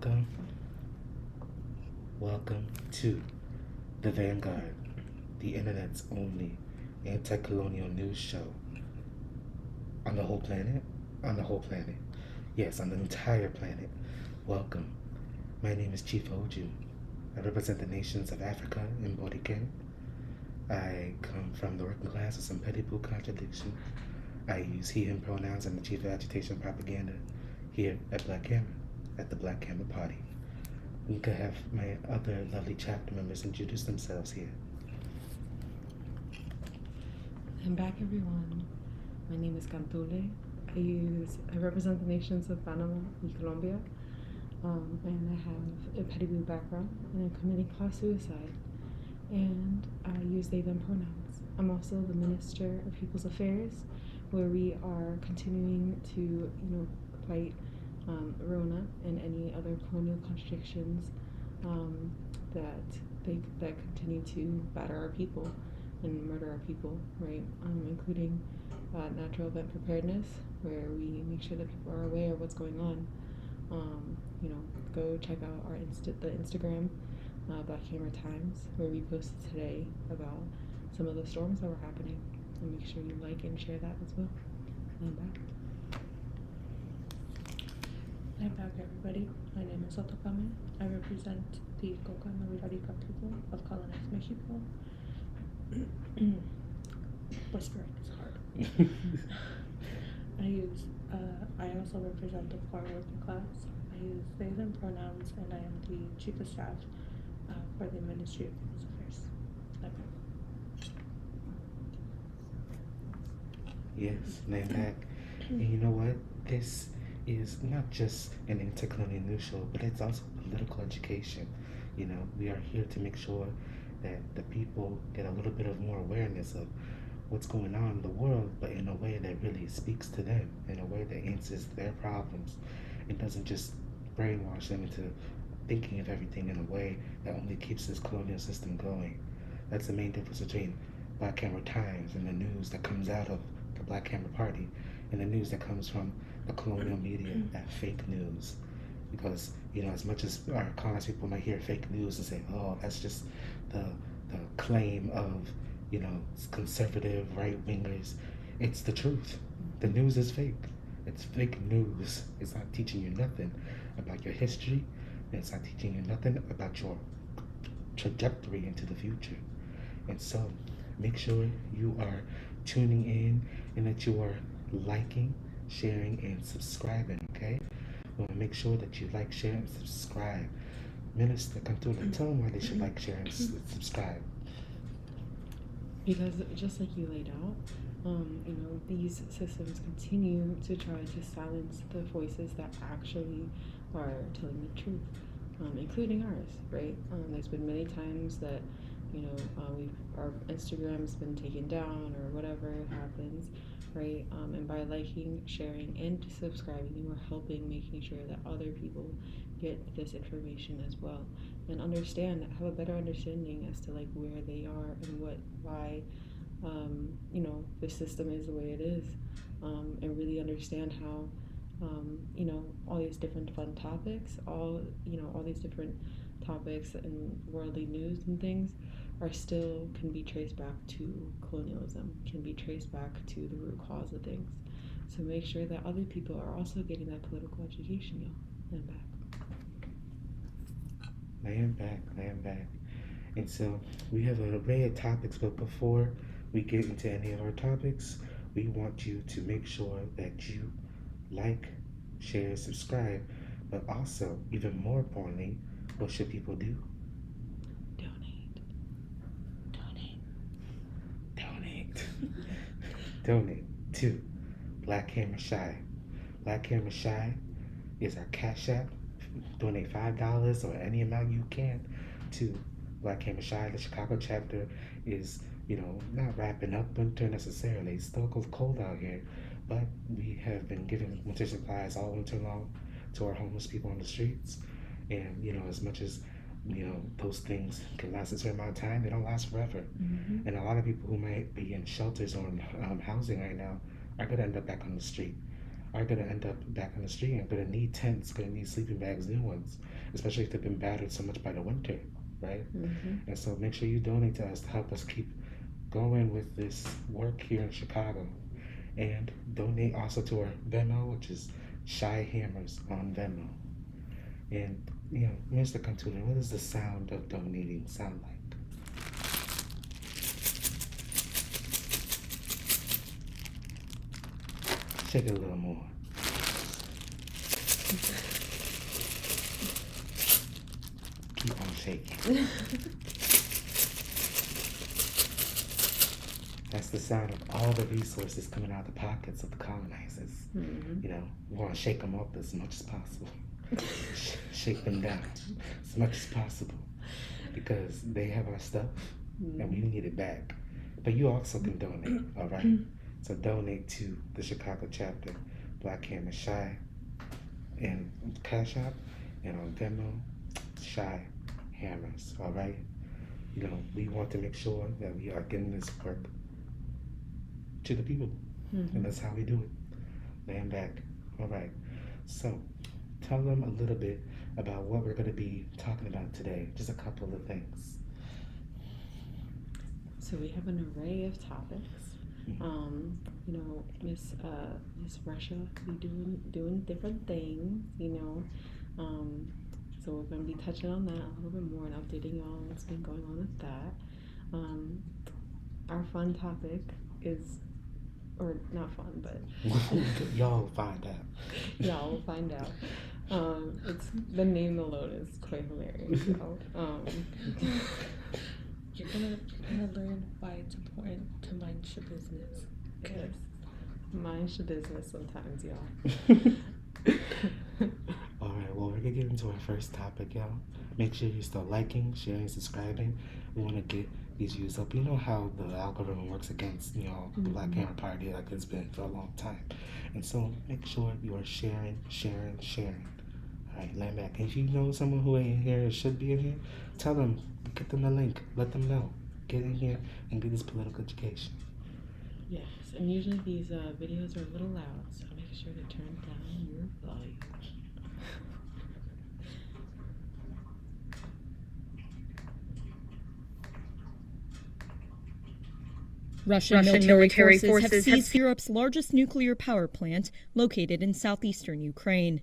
Welcome, welcome to the Vanguard, the internet's only anti-colonial news show on the whole planet. On the whole planet. Yes, on the entire planet. Welcome. My name is Chief Oju. I represent the nations of Africa and Bodiken. I come from the working class with some petty blue contradictions. I use he, him pronouns and the chief of agitation propaganda here at Black Camera, at the Black Camera Party. We could have my other lovely chapter members introduce themselves here. I'm back, everyone. My name is Cantule. I represent the nations of Panama and Colombia, and I have a petty blue background, and I'm committing class suicide, and I use they them pronouns. I'm also the Minister of People's Affairs, where we are continuing to, fight Rona and any other colonial contradictions that continue to batter our people and murder our people, right? Including natural event preparedness, where we make sure that people are aware of what's going on. Go check out our the Instagram, Black Hammer Times, where we posted today about some of the storms that were happening. And make sure you like and share that as well. And I'm back. I'm back, everybody. My name is Otokame. I represent the Coca Marirarika people of colonized Mexico. Whispering is hard. I also represent the poor working class. I use they, them pronouns, and I am the chief of staff for the Ministry of People's Affairs. Yes, name back. And you know what? This is not just an anti-colonial news show, but it's also political education. We are here to make sure that the people get a little bit of more awareness of what's going on in the world, but in a way that really speaks to them, in a way that answers their problems. It doesn't just brainwash them into thinking of everything in a way that only keeps this colonial system going. That's the main difference between Black Camera Times and the news that comes out of the Black Camera Party and the news that comes from the colonial media, that fake news. Because, as much as our colonized people might hear fake news and say, oh, that's just the claim of, conservative right-wingers, it's the truth. The news is fake. It's fake news. It's not teaching you nothing about your history, and it's not teaching you nothing about your trajectory into the future. And so, make sure you are tuning in and that you are liking, sharing, and subscribing, okay? We want to make sure that you like, share, and subscribe. Minister Cantula, tell them why they should like, share, and subscribe. Because just like you laid out, these systems continue to try to silence the voices that actually are telling the truth, including ours, right? There's been many times that, our Instagram's been taken down or whatever happens, right? And by liking, sharing, and subscribing, you are helping making sure that other people get this information as well and have a better understanding as to where they are and why the system is the way it is, and really understand how all these different fun topics, all these different topics and worldly news and things can be traced back to colonialism, can be traced back to the root cause of things. So make sure that other people are also getting that political education, y'all. And back. I am back. And so we have an array of topics, but before we get into any of our topics, we want you to make sure that you like, share, subscribe, but also, even more importantly, what should people do? Donate to Black Camera Shy. Black Camera Shy is our Cash App. Donate $5 or any amount you can to Black Camera Shy. The Chicago chapter is, not wrapping up winter necessarily. It's still cold out here, but we have been giving winter supplies all winter long to our homeless people on the streets. And, as much as those things can last a certain amount of time, they don't last forever. Mm-hmm. And a lot of people who might be in shelters or in housing right now are going to end up back on the street. are going to end up back on the street and going to need tents, going to need sleeping bags, new ones, especially if they've been battered so much by the winter, right? And so make sure you donate to us to help us keep going with this work here in Chicago. And donate also to our Venmo, which is Shy Hammers on Venmo. And, Mr. Contuner, what does the sound of donating sound like? Shake it a little more. Keep on shaking. That's the sound of all the resources coming out of the pockets of the colonizers. We want to shake them up as much as possible. Shake them down as much as possible. Because they have our stuff and we need it back. But you also can donate, all right? So donate to the Chicago chapter, Black Hammer Shy, and Cash App, and on Venmo, Shy Hammers, all right? We want to make sure that we are getting this work to the people, and that's how we do it. Land back, all right? So tell them a little bit about what we're going to be talking about today, just a couple of things. So we have an array of topics. Miss Russia be doing different things, so we're going to be touching on that a little bit more and updating y'all on what's been going on with that. Our fun topic is, or not fun, but y'all will find out. Y'all will find out. It's the name alone is quite hilarious. You're gonna learn why it's important to mind your business. Yes. Mind your business sometimes, y'all. All right, well, we're going to get into our first topic, y'all. Make sure you're still liking, sharing, subscribing. We want to get these views up. You know how the algorithm works against, the Black Hammer Party like it's been for a long time. And so make sure you are sharing. All right, land back. And if you know someone who ain't here or should be in here, tell them, get them the link, let them know. Get in here and get this political education. Yes, and usually these videos are a little loud, so make sure to turn down your volume. Russian military forces have seized Europe's largest nuclear power plant located in southeastern Ukraine.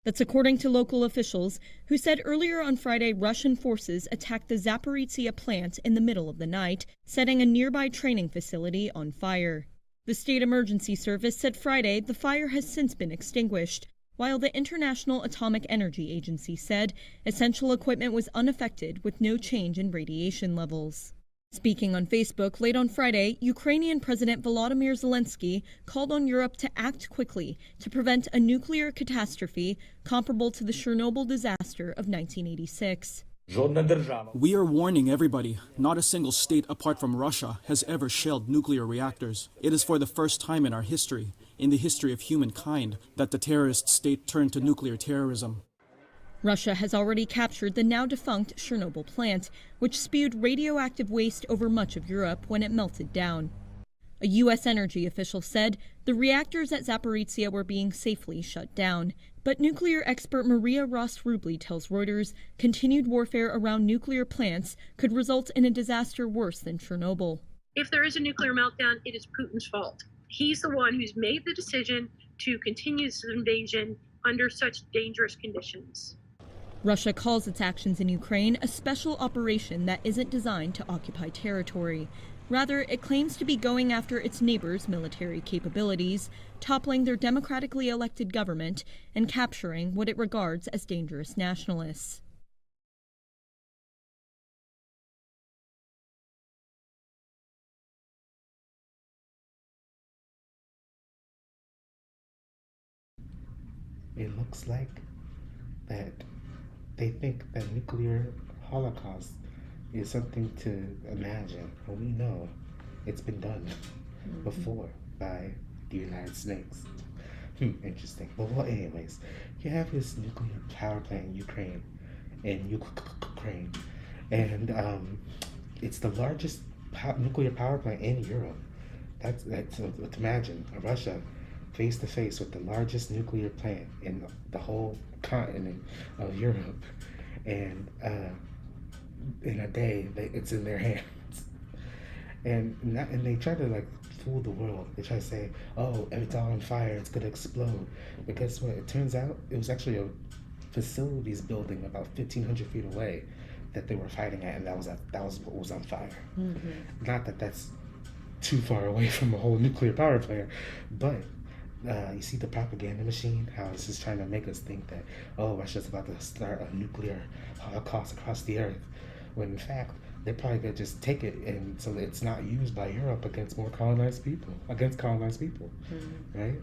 That's according to local officials, who said earlier on Friday Russian forces attacked the Zaporizhzhia plant in the middle of the night, setting a nearby training facility on fire. The State Emergency Service said Friday the fire has since been extinguished, while the International Atomic Energy Agency said essential equipment was unaffected with no change in radiation levels. Speaking on Facebook late on Friday, Ukrainian President Volodymyr Zelensky called on Europe to act quickly to prevent a nuclear catastrophe comparable to the Chernobyl disaster of 1986. We are warning everybody, not a single state apart from Russia has ever shelled nuclear reactors. It is for the first time in our history, in the history of humankind, that the terrorist state turned to nuclear terrorism. Russia has already captured the now-defunct Chernobyl plant, which spewed radioactive waste over much of Europe when it melted down. A U.S. energy official said the reactors at Zaporizhzhia were being safely shut down. But nuclear expert Maria Ross-Rubly tells Reuters continued warfare around nuclear plants could result in a disaster worse than Chernobyl. If there is a nuclear meltdown, it is Putin's fault. He's the one who's made the decision to continue this invasion under such dangerous conditions. Russia calls its actions in Ukraine a special operation that isn't designed to occupy territory. Rather, it claims to be going after its neighbors' military capabilities, toppling their democratically elected government, and capturing what it regards as dangerous nationalists. It looks like that they think that nuclear holocaust is something to imagine, and we know it's been done before by the United States. Interesting. But well, anyways, you have this nuclear power plant in Ukraine, and it's the largest nuclear power plant in Europe. That's to imagine Russia face to face with the largest nuclear plant in the whole continent of Europe, and in a day, it's in their hands. And they try to like fool the world. They try to say, "Oh, it's all on fire. It's gonna explode." But guess what? It turns out it was actually a facilities building about 1,500 feet away that they were fighting at, and that was what was on fire. Mm-hmm. Not that that's too far away from a whole nuclear power plant, but you see the propaganda machine, how it's just trying to make us think that, oh, Russia's about to start a nuclear holocaust across the earth, when in fact they're probably gonna just take it and so that it's not used by Europe against colonized people, Mm-hmm. right?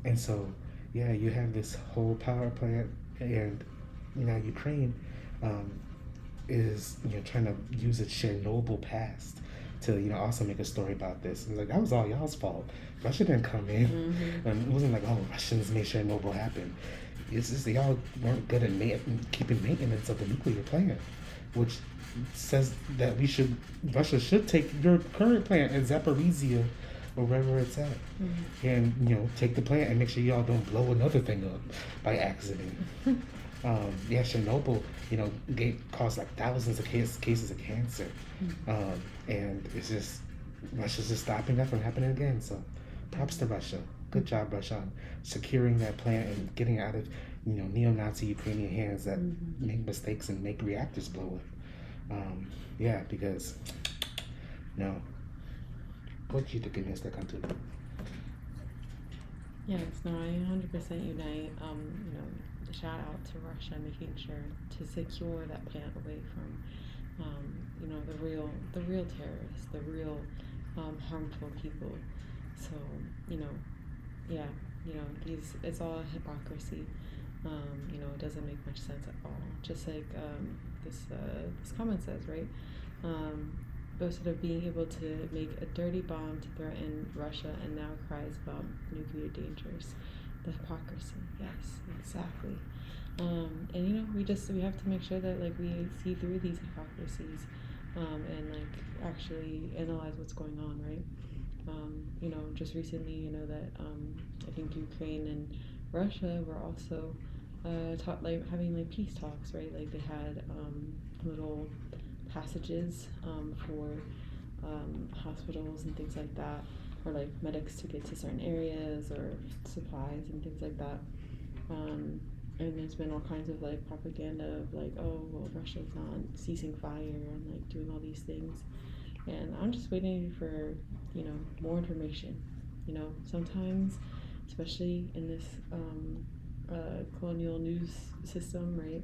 And so, yeah, you have this whole power plant, and Ukraine is trying to use its Chernobyl past to also make a story about this. And like, that was all y'all's fault. Russia didn't come in, and it wasn't like, oh, Russians made Chernobyl happen. It's just that y'all weren't good at keeping maintenance of the nuclear plant, which says that Russia should take your current plant in Zaporizhia or wherever it's at, and take the plant and make sure y'all don't blow another thing up by accident. Yeah, Chernobyl, caused like thousands of cases of cancer, and it's just Russia's just stopping that from happening again. So, props to Russia. Good job, Russia, on securing that plant and getting it out of neo-Nazi Ukrainian hands that make mistakes and make reactors blow up. Yeah, because no, what you think against that country? Yes, no, I 100% unite. Shout out to Russia making sure to secure that plant away from, the real terrorists, the real harmful people. So, it's all hypocrisy. It doesn't make much sense at all. Just like this comment says, right? Boasted of being able to make a dirty bomb to threaten Russia and now cries about nuclear dangers. The hypocrisy, yes, exactly. And we have to make sure that like we see through these hypocrisies, and like actually analyze what's going on, right? Just recently, that I think Ukraine and Russia were also having like peace talks, right? Like they had little passages for hospitals and things like that, or like medics to get to certain areas or supplies and things like that. And there's been all kinds of like propaganda of like, oh, well, Russia's not ceasing fire and like doing all these things. And I'm just waiting for, more information. Sometimes, especially in this colonial news system, right?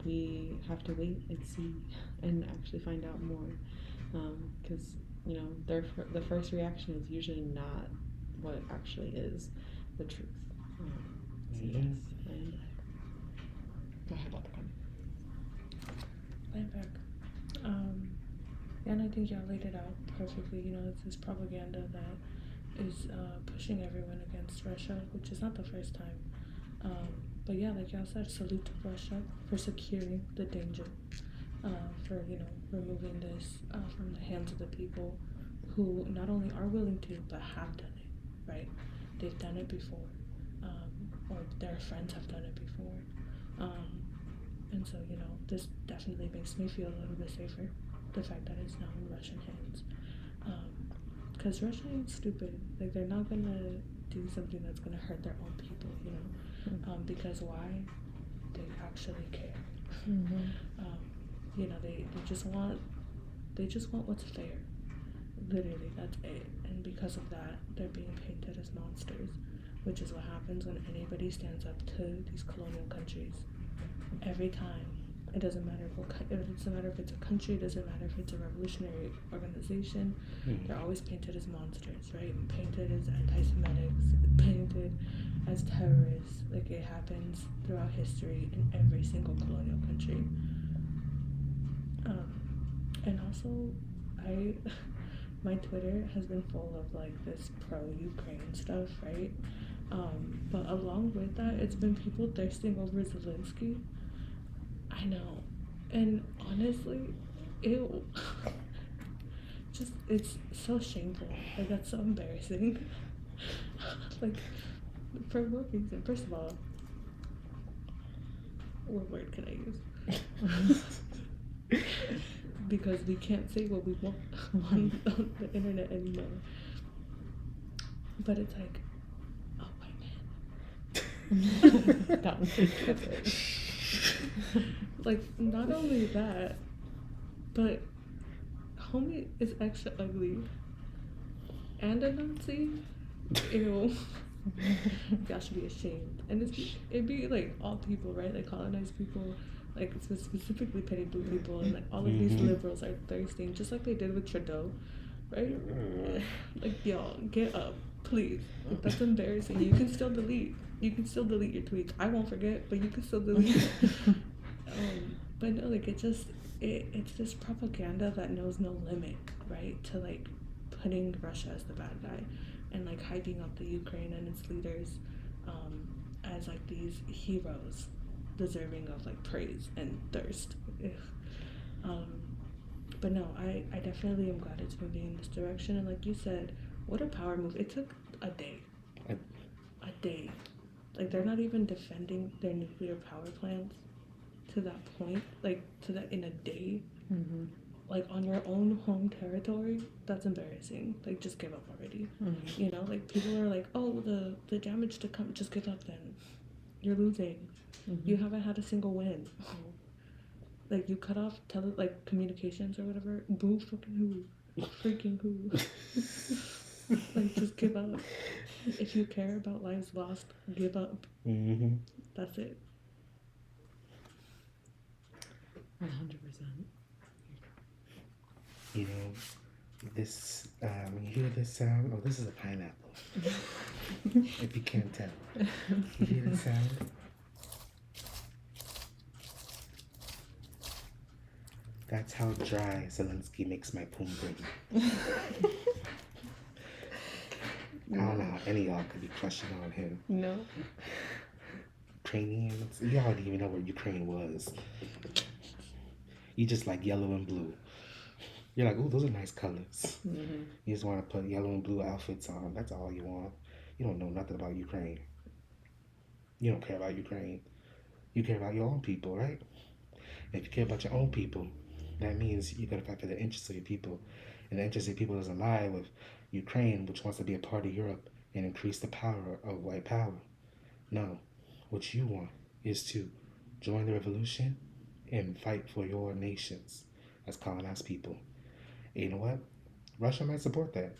We have to wait and see and actually find out more. Because, the first reaction is usually not what actually is the truth. So yes, and go ahead, I'm back. And I think y'all laid it out perfectly. It's this propaganda that is pushing everyone against Russia, which is not the first time. But yeah, like y'all said, salute to Russia for securing the danger, for removing this from the hands of the people who not only are willing to, but have done it, right? They've done it before, or their friends have done it before. And so, this definitely makes me feel a little bit safer, the fact that it's now in Russian hands. Because Russia ain't stupid. Like, they're not going to do something that's going to hurt their own people, because why? They actually care. They just want what's fair. Literally, that's it. And because of that, they're being painted as monsters, which is what happens when anybody stands up to these colonial countries. Every time. It doesn't matter if it's a country, it doesn't matter if it's a revolutionary organization. They're always painted as monsters, right? Painted as anti-Semitics, painted as terrorists. Like, it happens throughout history in every single colonial country. And also, my Twitter has been full of like this pro-Ukraine stuff, right? But along with that, it's been people thirsting over Zelensky. I know. And honestly, it's so shameful. Like, that's so embarrassing. Like, for what reason? First of all, what word can I use? Because we can't say what we want on the internet anymore. But it's like, oh, white man. That was Like, not only that, but homie is extra ugly and a Nazi. Ew. Y'all should be ashamed. And it'd be like all people, right? Like colonized people, like specifically petty blue people, and like all of these liberals are thirsting, just like they did with Trudeau, right? Like, y'all, get up, please. Like, that's embarrassing. You can still delete. You can still delete your tweets. I won't forget, but you can still delete it. But no, like, it's this propaganda that knows no limit, right? To like putting Russia as the bad guy, and like hyping up the Ukraine and its leaders as like these heroes deserving of like praise and thirst. But no, I definitely am glad it's moving in this direction. And like you said, what a power move. It took a day. A day. Like, they're not even defending their nuclear power plants to that point, like to that in a day. Like on your own home territory. That's embarrassing. Like, just give up already. You know, like people are like, oh, the damage to come, just give up then. You're losing. You haven't had a single win. Like, you cut off communications or whatever. Boo fucking who. Freaking who. Like, just give up. If you care about lives lost, give up. That's it. 100%. You know, this, when you hear this sound, oh, this is a pineapple. If you can't tell. You hear this sound? That's how dry Zelensky makes my poom bring. I don't know how any of y'all could be crushing on him. No. Ukrainians, y'all didn't even know where Ukraine was. You just like yellow and blue. You're like, ooh, those are nice colors. You just want to put yellow and blue outfits on. That's all you want. You don't know nothing about Ukraine. You don't care about Ukraine. You care about your own people, right? And if you care about your own people, that means you got to fight for the interests of your people. And the interest of people doesn't lie with Ukraine, which wants to be a part of Europe and increase the power of white power. No. What you want is to join the revolution and fight for your nations as colonized people. And you know what? Russia might support that.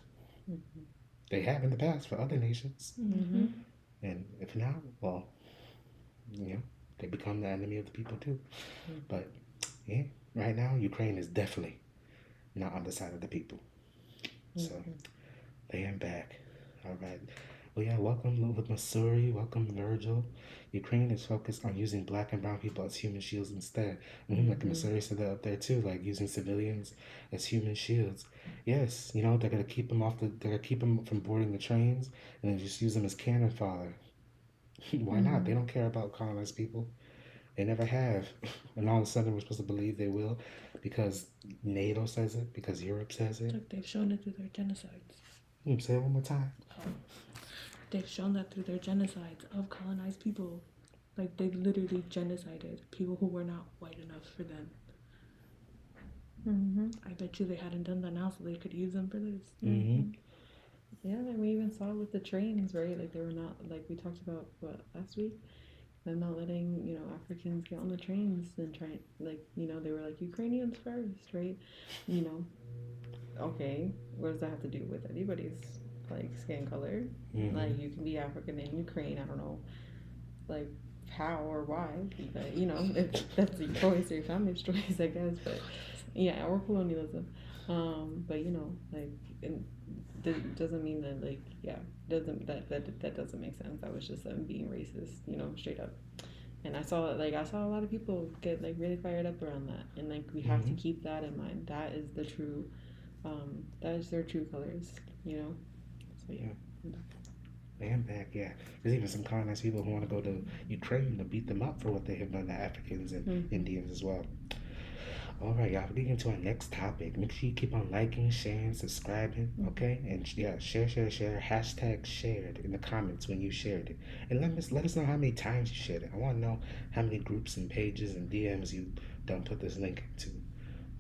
They have in the past for other nations. And if not, well, you know, they become the enemy of the people too. But yeah, right now, Ukraine is definitely not on the side of the people. So they am back. All right. Well, yeah, welcome Missouri, welcome Virgil. Ukraine is focused on using black and brown people as human shields instead. Like Missouri said that up there too, like using civilians as human shields. Yes, you know, they're gonna keep them from boarding the trains and then just use them as cannon fodder. Why not? They don't care about colonized people. They never have. And all of a sudden we're supposed to believe they will because NATO says it, because Europe says it. Like, they've shown it through their genocides. Say it one more time. They've shown that through their genocides of colonized people. Like, they've literally genocided people who were not white enough for them. I bet you they hadn't done that now so they could use them for this. Yeah, and we even saw with the trains, right? Like, they were not, like we talked about, last week? Them not letting, you know, Africans get on the trains and try, like, you know, they were like, Ukrainians first, right? You know, okay, what does that have to do with anybody's, like, skin color? Like, you can be African in Ukraine, I don't know, like, how or why, but, you know, if that's your choice or your family's choice, I guess, but, yeah, or colonialism, but, you know, like, it doesn't mean that, like, yeah, that doesn't make sense. That was just them being racist, you know, straight up. And I saw a lot of people get, like, really fired up around that, and, like, we have to keep that in mind. That is the true, that is their true colors, you know. So yeah. And back, yeah. There's even some colonized people who want to go to Ukraine to beat them up for what they have done to Africans and Indians as well. All right, y'all. We're getting to our next topic. Make sure you keep on liking, sharing, subscribing, okay? And yeah, share. Hashtag shared in the comments when you shared it, and let us know how many times you shared it. I want to know how many groups and pages and DMs you done put this link into.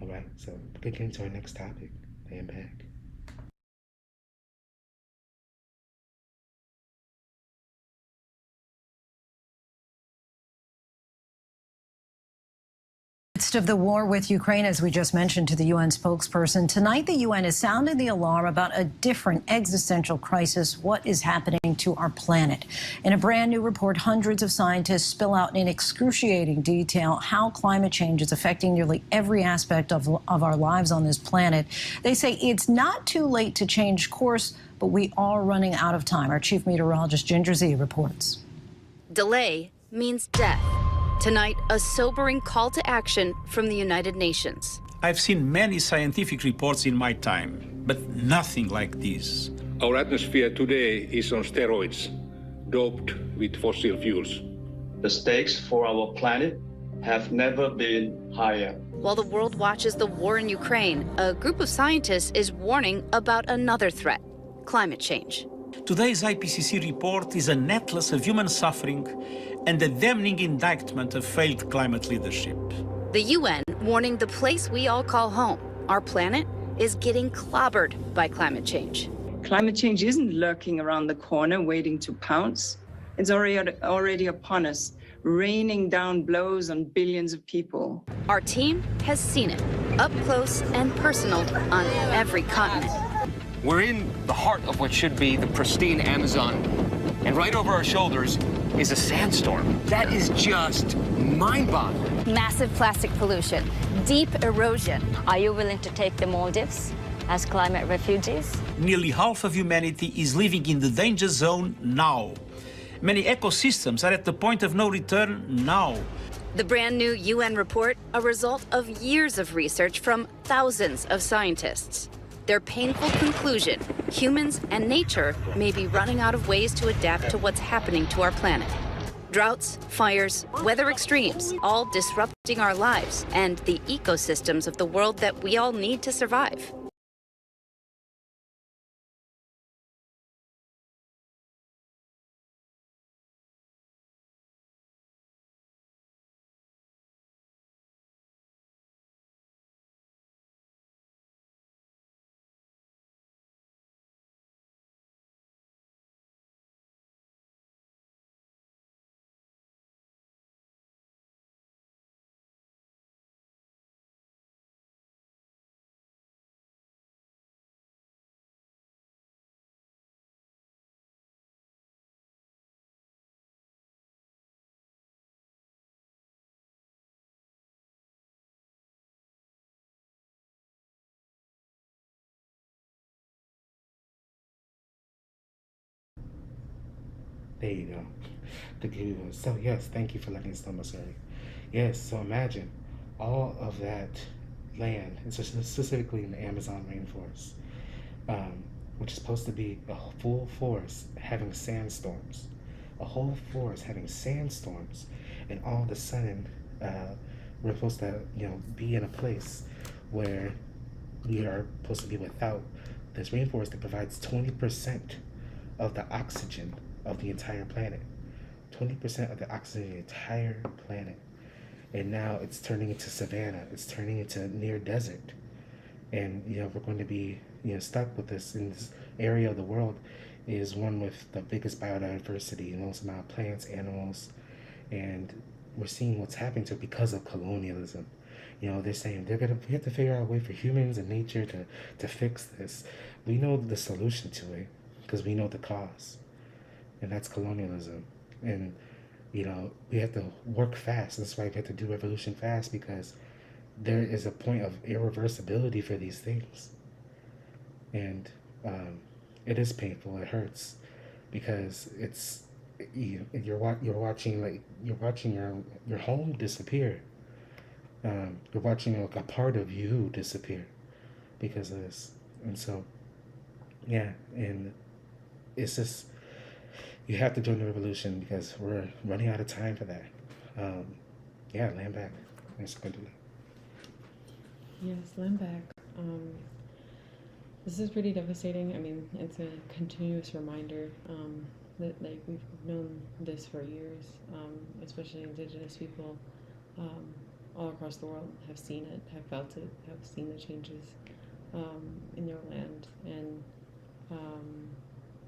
All right, so we're getting to our next topic. And back. Midst of the war with Ukraine, as we just mentioned to the UN spokesperson, tonight the UN is sounding the alarm about a different existential crisis, what is happening to our planet. In a brand new report, hundreds of scientists spill out in excruciating detail how climate change is affecting nearly every aspect of our lives on this planet. They say it's not too late to change course, but we are running out of time. Our chief meteorologist, Ginger Z, reports. Delay means death. Tonight, a sobering call to action from the United Nations. I've seen many scientific reports in my time, but nothing like this. Our atmosphere today is on steroids, doped with fossil fuels. The stakes for our planet have never been higher. While the world watches the war in Ukraine, a group of scientists is warning about another threat, climate change. Today's IPCC report is an atlas of human suffering and a damning indictment of failed climate leadership. The UN warning the place we all call home, our planet, is getting clobbered by climate change. Climate change isn't lurking around the corner waiting to pounce. It's already upon us, raining down blows on billions of people. Our team has seen it, up close and personal on every continent. We're in the heart of what should be the pristine Amazon, and right over our shoulders is a sandstorm. That is just mind-boggling. Massive plastic pollution, deep erosion. Are you willing to take the Maldives as climate refugees? Nearly half of humanity is living in the danger zone now. Many ecosystems are at the point of no return now. The brand new UN report, a result of years of research from thousands of scientists. Their painful conclusion, humans and nature may be running out of ways to adapt to what's happening to our planet. Droughts, fires, weather extremes, all disrupting our lives and the ecosystems of the world that we all need to survive. There you go. To give you so yes, thank you for letting us know, Miss Early. Yes, so imagine all of that land, specifically in the Amazon rainforest, which is supposed to be a full forest having sandstorms, a whole forest having sandstorms, and all of a sudden, we're supposed to, be in a place where we are supposed to be without this rainforest that provides 20% of the oxygen of the entire planet. 20% of the oxygen of the entire planet. And now it's turning into savanna. It's turning into near desert. And, we're going to be, stuck with this. In this area of the world is one with the biggest biodiversity, most amount of plants, animals. And we're seeing what's happening to it because of colonialism. They're saying we have to figure out a way for humans and nature to fix this. We know the solution to it because we know the cause. And that's colonialism. And, we have to work fast. That's why we have to do revolution fast, because there is a point of irreversibility for these things. And it is painful. It hurts because you're watching your home disappear. You're watching a part of you disappear because of this. And so, yeah, and it's just, you have to join the revolution because we're running out of time for that. Land back. Thanks for doing that. Yes, land back. This is pretty devastating. I mean, it's a continuous reminder that like we've known this for years, especially Indigenous people all across the world have seen it, have felt it, have seen the changes in their land, and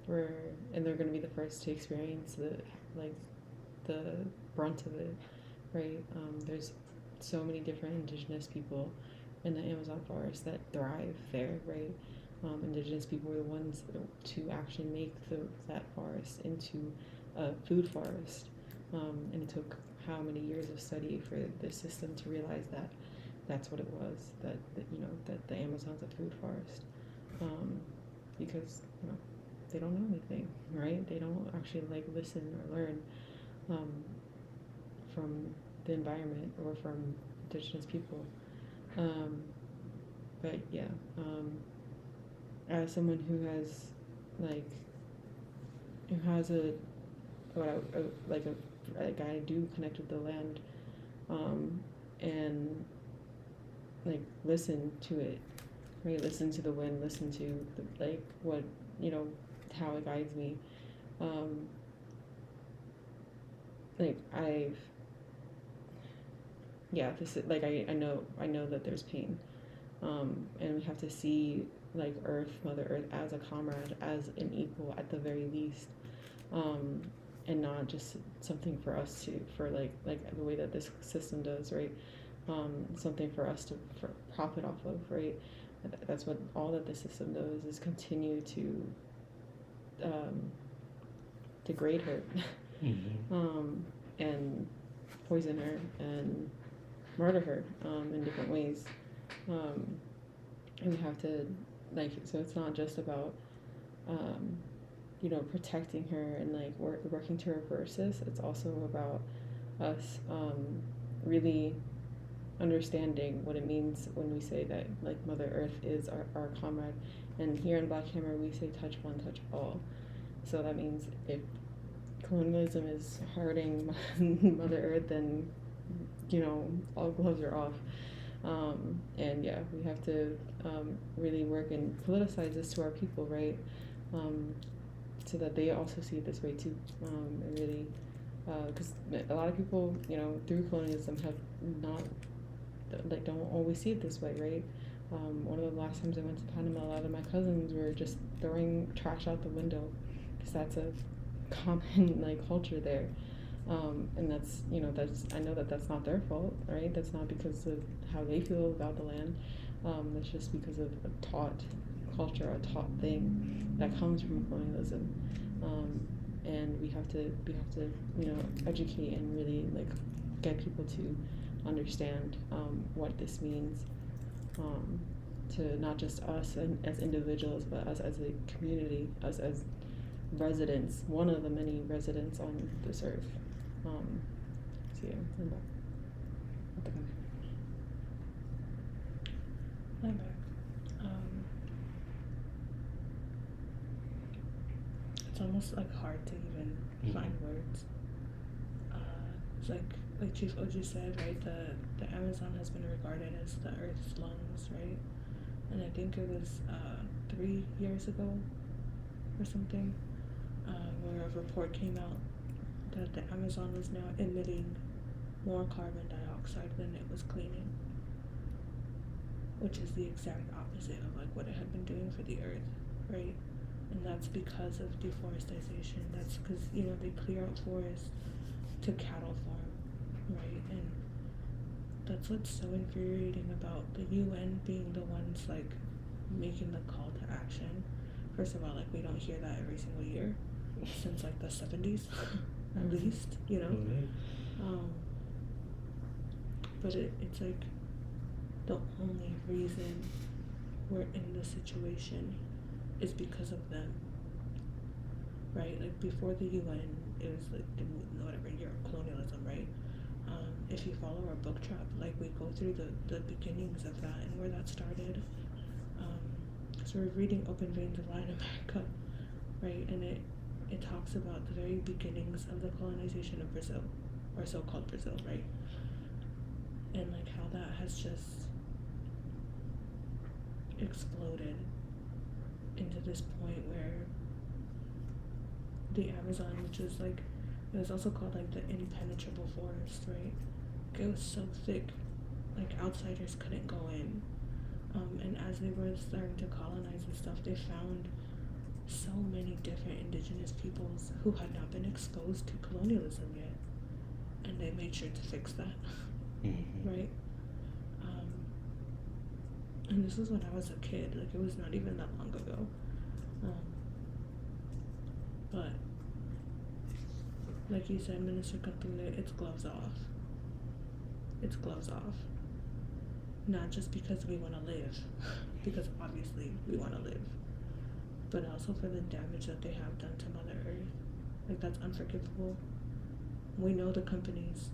they're going to be the first to experience the brunt of it, right? There's so many different Indigenous people in the Amazon forest that thrive there, right? Indigenous people were the ones to actually make that forest into a food forest, and it took how many years of study for the system to realize that that's what it was, that the Amazon's a food forest, because they don't know anything, right? They don't actually listen or learn from the environment or from Indigenous people. But yeah, as someone who has I do connect with the land, and listen to it, right? Listen to the wind, listen to what how it guides me. This is I know that there's pain, and we have to see Mother Earth as a comrade, as an equal at the very least, and not just something for us for the way that this system does, right? Something for us to profit off of, right? That's what all that the system does, is continue to degrade her, and poison her and murder her in different ways, and we have to so it's not just about protecting her and working to reverse this. It's also about us really understanding what it means when we say that Mother Earth is our comrade. And here in Black Hammer we say touch one, touch all. So that means if colonialism is hurting Mother Earth, then all gloves are off. And yeah, we have to really work and politicize this to our people, right? So that they also see it this way too, and really, because a lot of people, through colonialism have not, don't always see it this way, right? One of the last times I went to Panama, a lot of my cousins were just throwing trash out the window, because that's a common culture there. And that's I know that that's not their fault, right? That's not because of how they feel about the land. That's just because of a taught culture, a taught thing that comes from colonialism. And we have to educate and really get people to understand what this means, to not just us as individuals, but us as a community, us as residents, one of the many residents on this earth. So yeah, I'm back. I'm back. It's almost hard to even find words. It's like Chief Oji said, right? The Amazon has been regarded as the Earth's lungs, right? And I think it was 3 years ago or something, where a report came out that the Amazon was now emitting more carbon dioxide than it was cleaning, which is the exact opposite of what it had been doing for the Earth, right? And that's because of deforestation. That's because they clear out forests to cattle farm, right? And that's what's so infuriating about the UN being the ones making the call to action. First of all, we don't hear that every single year since the 70s at least, but it's the only reason we're in this situation is because of them, right? Before the UN, it was whatever year of colonialism, right? If you follow our book trap, we go through the beginnings of that and where that started. So we're reading Open Veins of Latin America, right? And it talks about the very beginnings of the colonization of Brazil, or so-called Brazil, right? And how that has just exploded into this point where the Amazon, which is like, it was also called like the impenetrable forest, right? It was so thick, like outsiders couldn't go in. And as they were starting to colonize and stuff, they found so many different indigenous peoples who had not been exposed to colonialism yet, and they made sure to fix that. Right? And this was when I was a kid, like it was not even that long ago. But like you said, Minister Kampune, it's gloves off. It's gloves off. Not just because we want to live, because obviously we want to live, but also for the damage that they have done to Mother Earth. Like, that's unforgivable. We know the companies,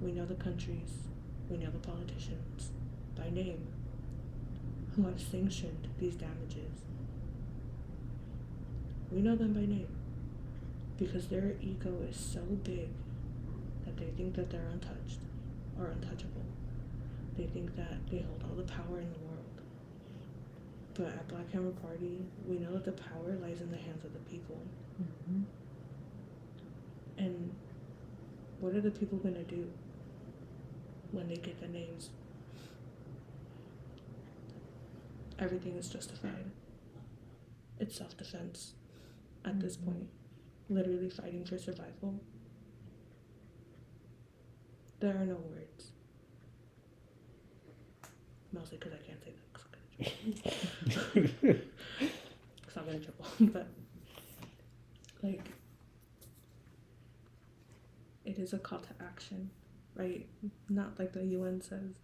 we know the countries, we know the politicians by name who have sanctioned these damages. We know them by name because their ego is so big that they think that they're untouched or untouchable. They think that they hold all the power in the world. But at Black Hammer Party, we know that the power lies in the hands of the people. And what are the people gonna do when they get the names? Everything is justified. It's self-defense at this point. Literally fighting for survival. There are no words. Mostly because I can't say that because I'll get in trouble. But like, it is a call to action, right? Not like the UN says.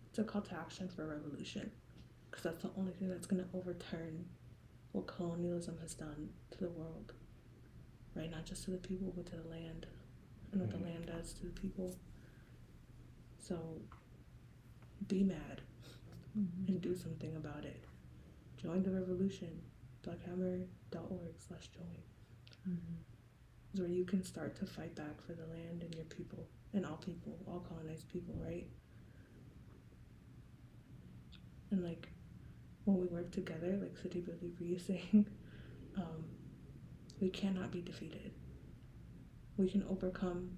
It's a call to action for revolution, because that's the only thing that's going to overturn what colonialism has done to the world, right? Not just to the people, but to the land, and what the land does to the people. So be mad and do something about it. Join the revolution. blackhammer.org/join. Is where you can start to fight back for the land and your people, and all colonized people, right? And like, when we work together, like City Billy is saying, we cannot be defeated. We can overcome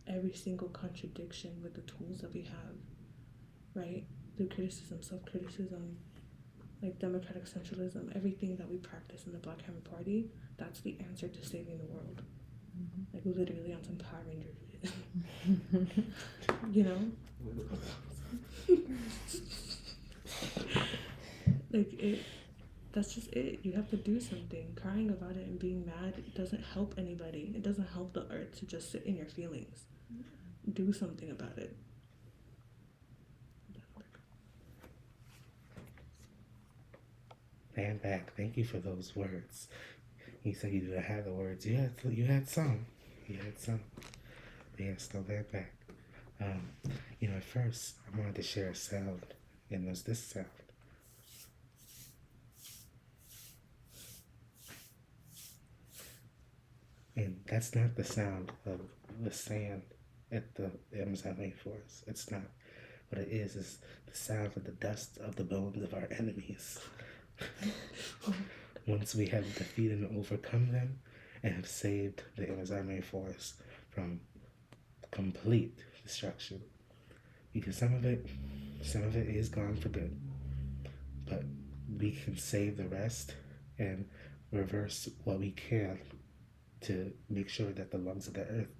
every single contradiction with the tools that we have, right? Through criticism, self-criticism, like democratic centralism, everything that we practice in the Black Hammer Party, that's the answer to saving the world. Like, literally on some Power Ranger shit. You know? Like, that's just it. You have to do something. Crying about it and being mad, it doesn't help anybody. It doesn't help the earth to just sit in your feelings. Do something about it. Man back, thank you for those words. You said you didn't have the words. You had some. You had some. But yeah, still man back. At first I wanted to share a sound, and it was this sound. And that's not the sound of the sand at the Amazon rainforest. It's not. What it is the sound of the dust of the bones of our enemies. Once we have defeated and overcome them and have saved the Amazon rainforest from complete destruction. Because some of it is gone for good. But we can save the rest and reverse what we can to make sure that the lungs of the earth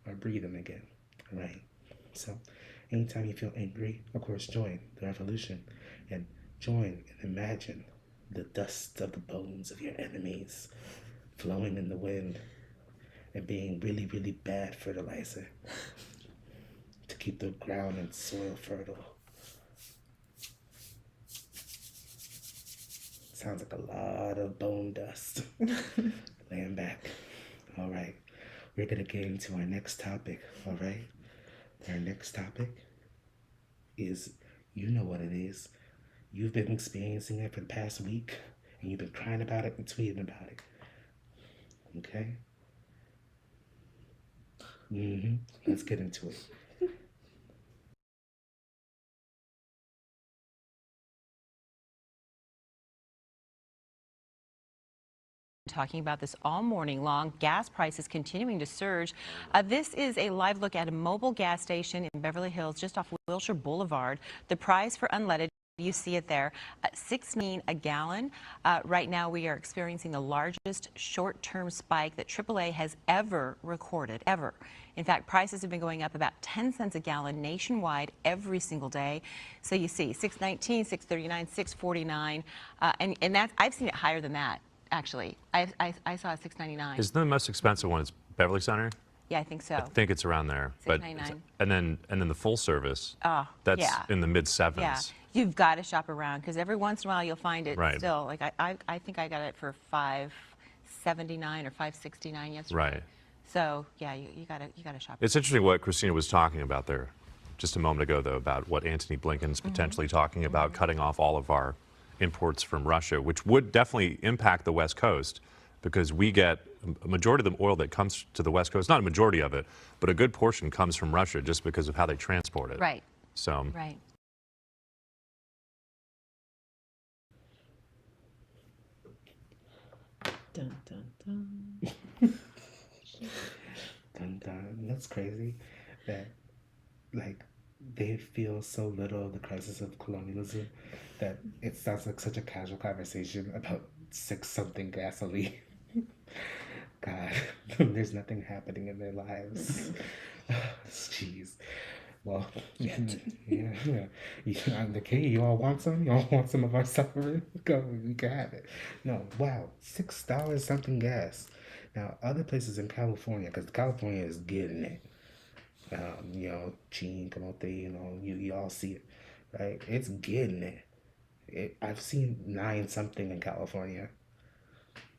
are breathing again, right? So anytime you feel angry, of course, join the revolution and join and imagine the dust of the bones of your enemies flowing in the wind and being really, really bad fertilizer to keep the ground and soil fertile. Sounds like a lot of bone dust. Laying back. All right. We're going to get into our next topic. All right. Our next topic is, you know what it is. You've been experiencing it for the past week, and you've been crying about it and tweeting about it. Okay? Let's get into it. Talking about this all morning long. Gas prices continuing to surge. This is a live look at a mobile gas station in Beverly Hills, just off Wilshire Boulevard. The price for unleaded, you see it there, $6.19 a gallon. Right now, we are experiencing the largest short-term spike that AAA has ever recorded, ever. In fact, prices have been going up about 10 cents a gallon nationwide every single day. So you see, $6.19, $6.39, $6.49, and that's, I've seen it higher than that. Actually, I saw a $6.99. Isn't the most expensive one? It's Beverly Center. Yeah, I think so. I think it's around there. $6.99. And then the full service. That's yeah. in the mid sevens. Yeah, you've got to shop around because every once in a while you'll find it right. still. Like I think I got it for $5.79 or $5.69 yesterday. Right. So yeah, you gotta shop. It's interesting what Christina was talking about there, just a moment ago, though, about what Antony Blinken's potentially talking about, cutting off all of our imports from Russia, which would definitely impact the West Coast because we get a majority of the oil that comes to the West Coast, not a majority of it, but a good portion comes from Russia just because of how they transport it. Right. So. Right. Dun, dun, dun. Dun, dun. That's crazy that, like, they feel so little of the crisis of colonialism that it sounds like such a casual conversation about 6-something gasoline. God, there's nothing happening in their lives. Jeez. Well, yeah. I'm the king. You all want some? You all want some of our suffering? Go, we can have it. No, wow, $6 something gas. Now, other places in California, because California is getting it. Chin, Camote, you all see it, right? It's getting it. I've seen 9-something in California.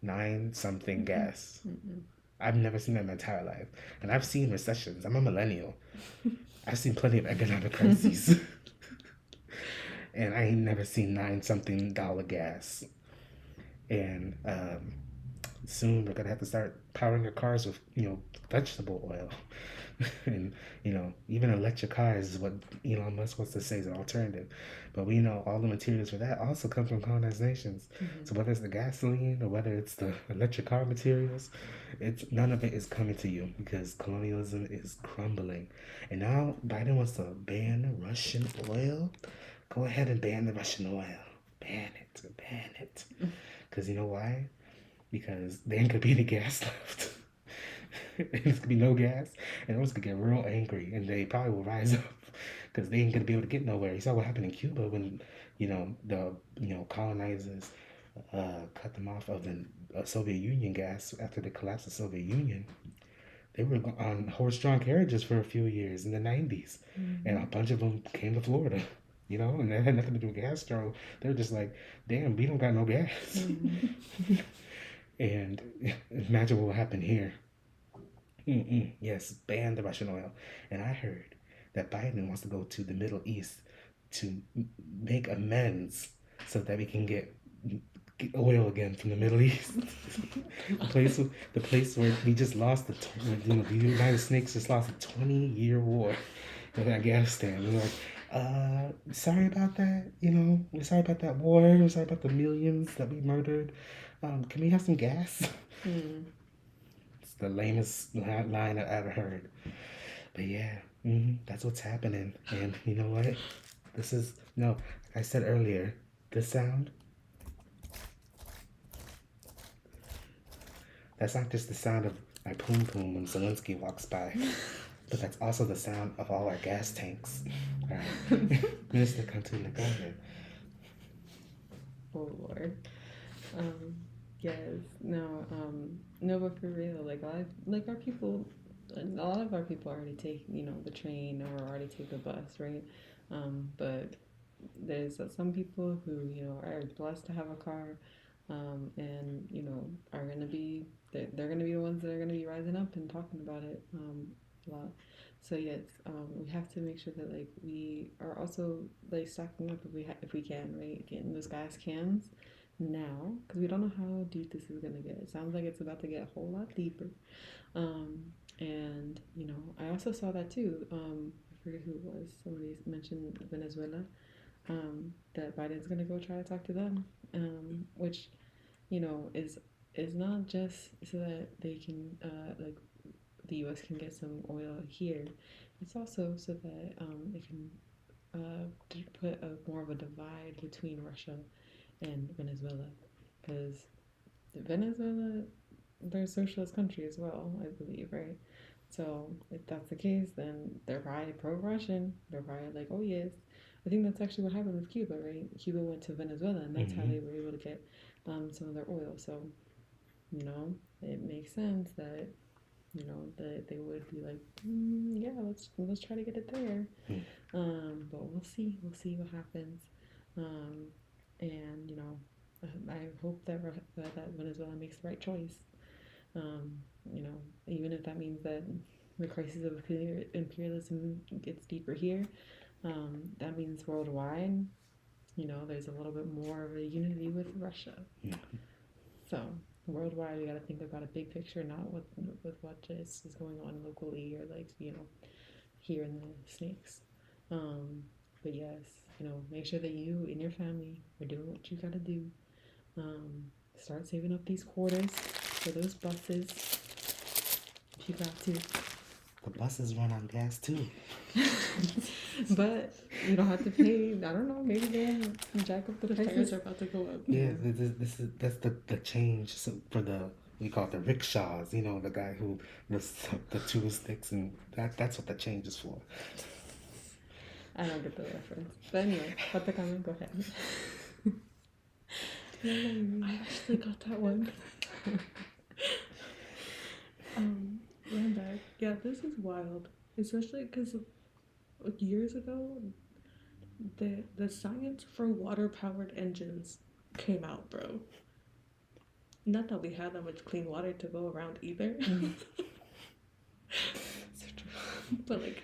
9-something gas. I've never seen that in my entire life. And I've seen recessions. I'm a millennial. I've seen plenty of economic crises. And I ain't never seen 9-something dollar gas. And soon we're gonna have to start powering your cars with, vegetable oil. And, even electric cars is what Elon Musk wants to say is an alternative. But we know all the materials for that also come from colonized nations. So whether it's the gasoline or whether it's the electric car materials, none of it is coming to you because colonialism is crumbling. And now Biden wants to ban Russian oil. Go ahead and ban the Russian oil. Ban it. Because you know why? Because there ain't gonna be any gas left. There's gonna be no gas, and everyone's gonna get real angry, and they probably will rise up because they ain't gonna be able to get nowhere. You saw what happened in Cuba when the colonizers cut them off of the Soviet Union gas after the collapse of the Soviet Union. They were on horse-drawn carriages for a few years in the 90s, and a bunch of them came to Florida. And that had nothing to do with gas stove. They were just like, damn, we don't got no gas. And imagine what will happen here. Yes, ban the Russian oil. And I heard that Biden wants to go to the Middle East to make amends so that we can get oil again from the Middle East. the place where we just lost the United States just lost a 20-year war with Afghanistan. We're like, sorry about that. We're sorry about that war. We're sorry about the millions that we murdered. Can we have some gas? It's the lamest line I've ever heard. But yeah, that's what's happening. And you know what? I said earlier, this sound, that's not just the sound of my poom poom when Zelensky walks by, but that's also the sound of all our gas tanks. All right. Minister Cantula, go ahead. Oh Lord. Yes. No. No, but for real, our people, a lot of our people already take, the train or already take the bus, right? But there's some people who, are blessed to have a car, and are gonna be they're gonna be the ones that are gonna be rising up and talking about it a lot. So yes, we have to make sure that we are also stocking up if we can, right? Getting those gas cans now, because we don't know how deep this is gonna get. It sounds like it's about to get a whole lot deeper. And I also saw that too. I forget who it was. Somebody mentioned Venezuela. That Biden's gonna go try to talk to them, which is it's not just so that they can, like, the U.S. can get some oil here. It's also so that it can put more of a divide between Russia and Venezuela, because Venezuela, they're a socialist country as well, I believe, right? So if that's the case, then they're probably pro-Russian. They're probably like, oh yes. I think that's actually what happened with Cuba, right? Cuba went to Venezuela, and that's how they were able to get some of their oil. So, you know, it makes sense that, you know, that they would be like, yeah, let's try to get it there. But we'll see what happens. And you know, I hope that that Venezuela makes the right choice. You know, even if that means that the crisis of imperialism gets deeper here, that means worldwide, you know, there's a little bit more of a unity with Russia. So worldwide, we got to think about a big picture, not with what just is going on locally or, like, you know, here in the snakes. But yes, you know, make sure that you and your family are doing what you got to do. Start saving up these quarters for those buses if you got to. The buses run on gas too. But you don't have to pay. I don't know. Maybe they'll jack up the prices. Fares are about to go up. Yeah, that's the change for we call it the rickshaws. You know, the guy who the two sticks, and that's what the change is for. I don't get the reference. But anyway, cut the comment. Go ahead. I actually got that one. Run back. Yeah, this is wild. Especially because years ago, the science for water-powered engines came out, bro. Not that we had that much clean water to go around either. But, like,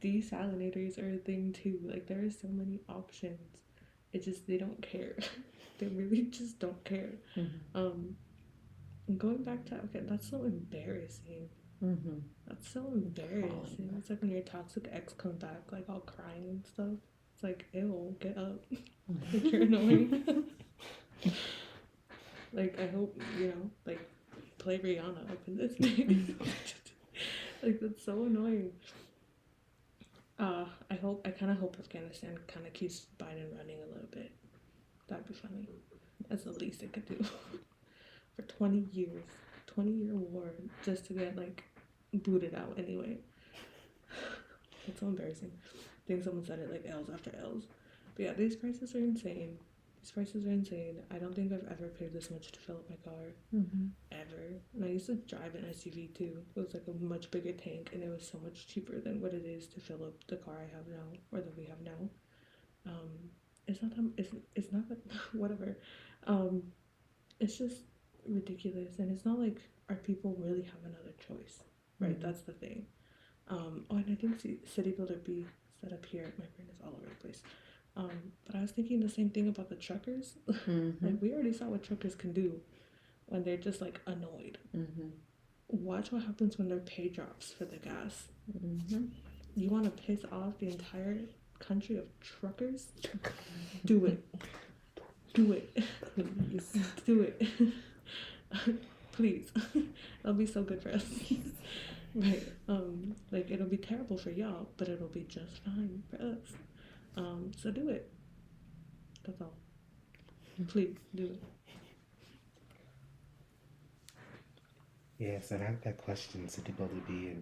desalinators are a thing too. Like, there are so many options. It just, they don't care. They really just don't care. Going back to, okay, that's so embarrassing. That's so embarrassing. It's like when your toxic ex comes back, like, all crying and stuff. It's like, ew, get up. Like, you're annoying. Like, I hope, you know, like, play Rihanna up in this thing. Like, that's so annoying. I kind of hope Afghanistan kind of keeps Biden running a little bit. That'd be funny. That's the least it could do. For 20 years. 20-year war just to get, like, booted out anyway. It's so embarrassing. I think someone said it, like, L's after L's. But yeah, these prices are insane. I don't think I've ever paid this much to fill up my car. Ever. And I used to drive an SUV too. It was like a much bigger tank, and it was so much cheaper than what it is to fill up the car I have now, or that we have now. It's not that whatever. It's just ridiculous, and it's not like our people really have another choice, right? That's the thing. And I think City Builder B set up here. My brain is all over the place. But I was thinking the same thing about the truckers. Like, we already saw what truckers can do when they're just, like, annoyed. Watch what happens when their pay drops for the gas. You want to piss off the entire country of truckers? Do it. Do it. Please. Do it. Please. That'll be so good for us. Right. Like, it'll be terrible for y'all, but it'll be just fine for us. So do it. That's all. Please do it. Yes, and I have that question. City Builder B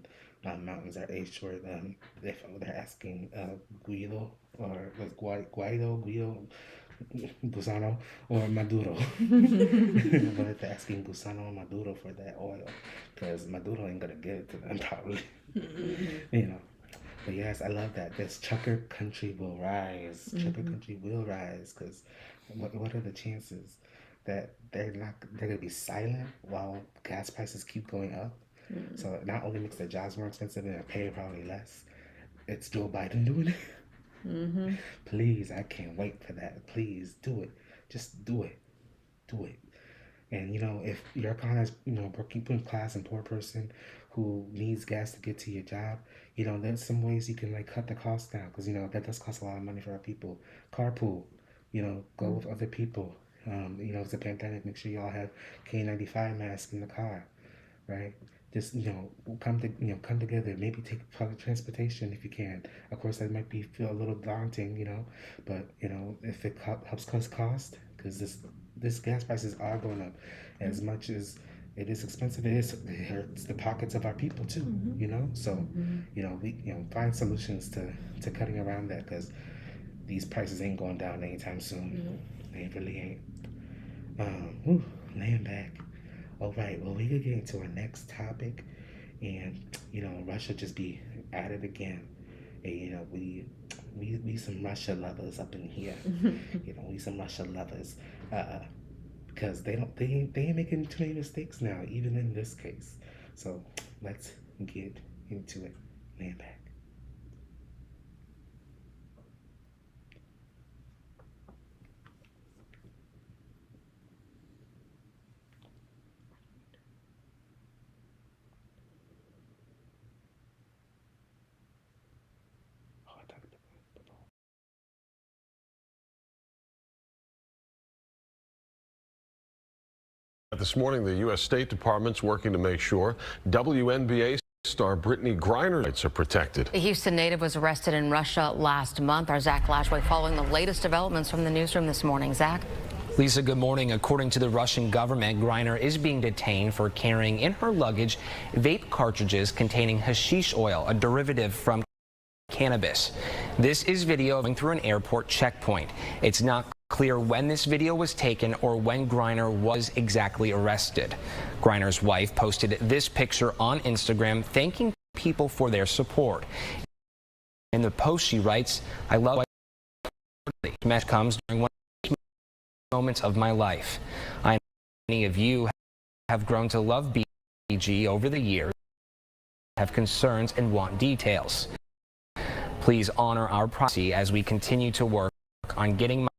and Mountains are H where they're asking Guido or Guido, Gusano or Maduro. But they're asking Gusano or Maduro for that oil because Maduro ain't gonna give it to them probably. You know. But yes, I love that. This trucker country will rise. Trucker country will rise because what are the chances that they're gonna be silent while gas prices keep going up? So it not only makes their jobs more expensive and their pay probably less. It's Joe Biden doing it. Please, I can't wait for that. Please do it. Just do it. Do it. And, you know, if you're a kind of, you know, working class and poor person who needs gas to get to your job, you know, there's some ways you can, like, cut the cost down because, you know, that does cost a lot of money for our people. Carpool, you know, go with other people It's a pandemic. Make sure y'all have K95 masks in the car, right? Just come together. Maybe take public transportation if you can. Of course, that might feel a little daunting, but if it helps cut cost, because this gas prices are going up, as much as it is expensive. It hurts the pockets of our people too, So, we find solutions to cutting around that, because these prices ain't going down anytime soon. They really ain't. Laying back. All right. Well, we could get into our next topic, and Russia just be at it again. And we some Russia lovers up in here. We some Russia lovers. Because they ain't making too many mistakes now, even in this case. So let's get into it. Laying back. This morning, the U.S. State Department's working to make sure WNBA star Brittany Griner's rights are protected. The Houston native was arrested in Russia last month. Our Zach Lashway following the latest developments from the newsroom this morning. Zach? Lisa, good morning. According to the Russian government, Griner is being detained for carrying in her luggage vape cartridges containing hashish oil, a derivative from cannabis. This is video going through an airport checkpoint. It's not clear when this video was taken or when Griner was exactly arrested. Griner's wife posted this picture on Instagram, thanking people for their support. In the post, she writes, "I love this message comes during one of the moments of my life. I know many of you have grown to love BG over the years, have concerns and want details. Please honor our privacy as we continue to work on getting my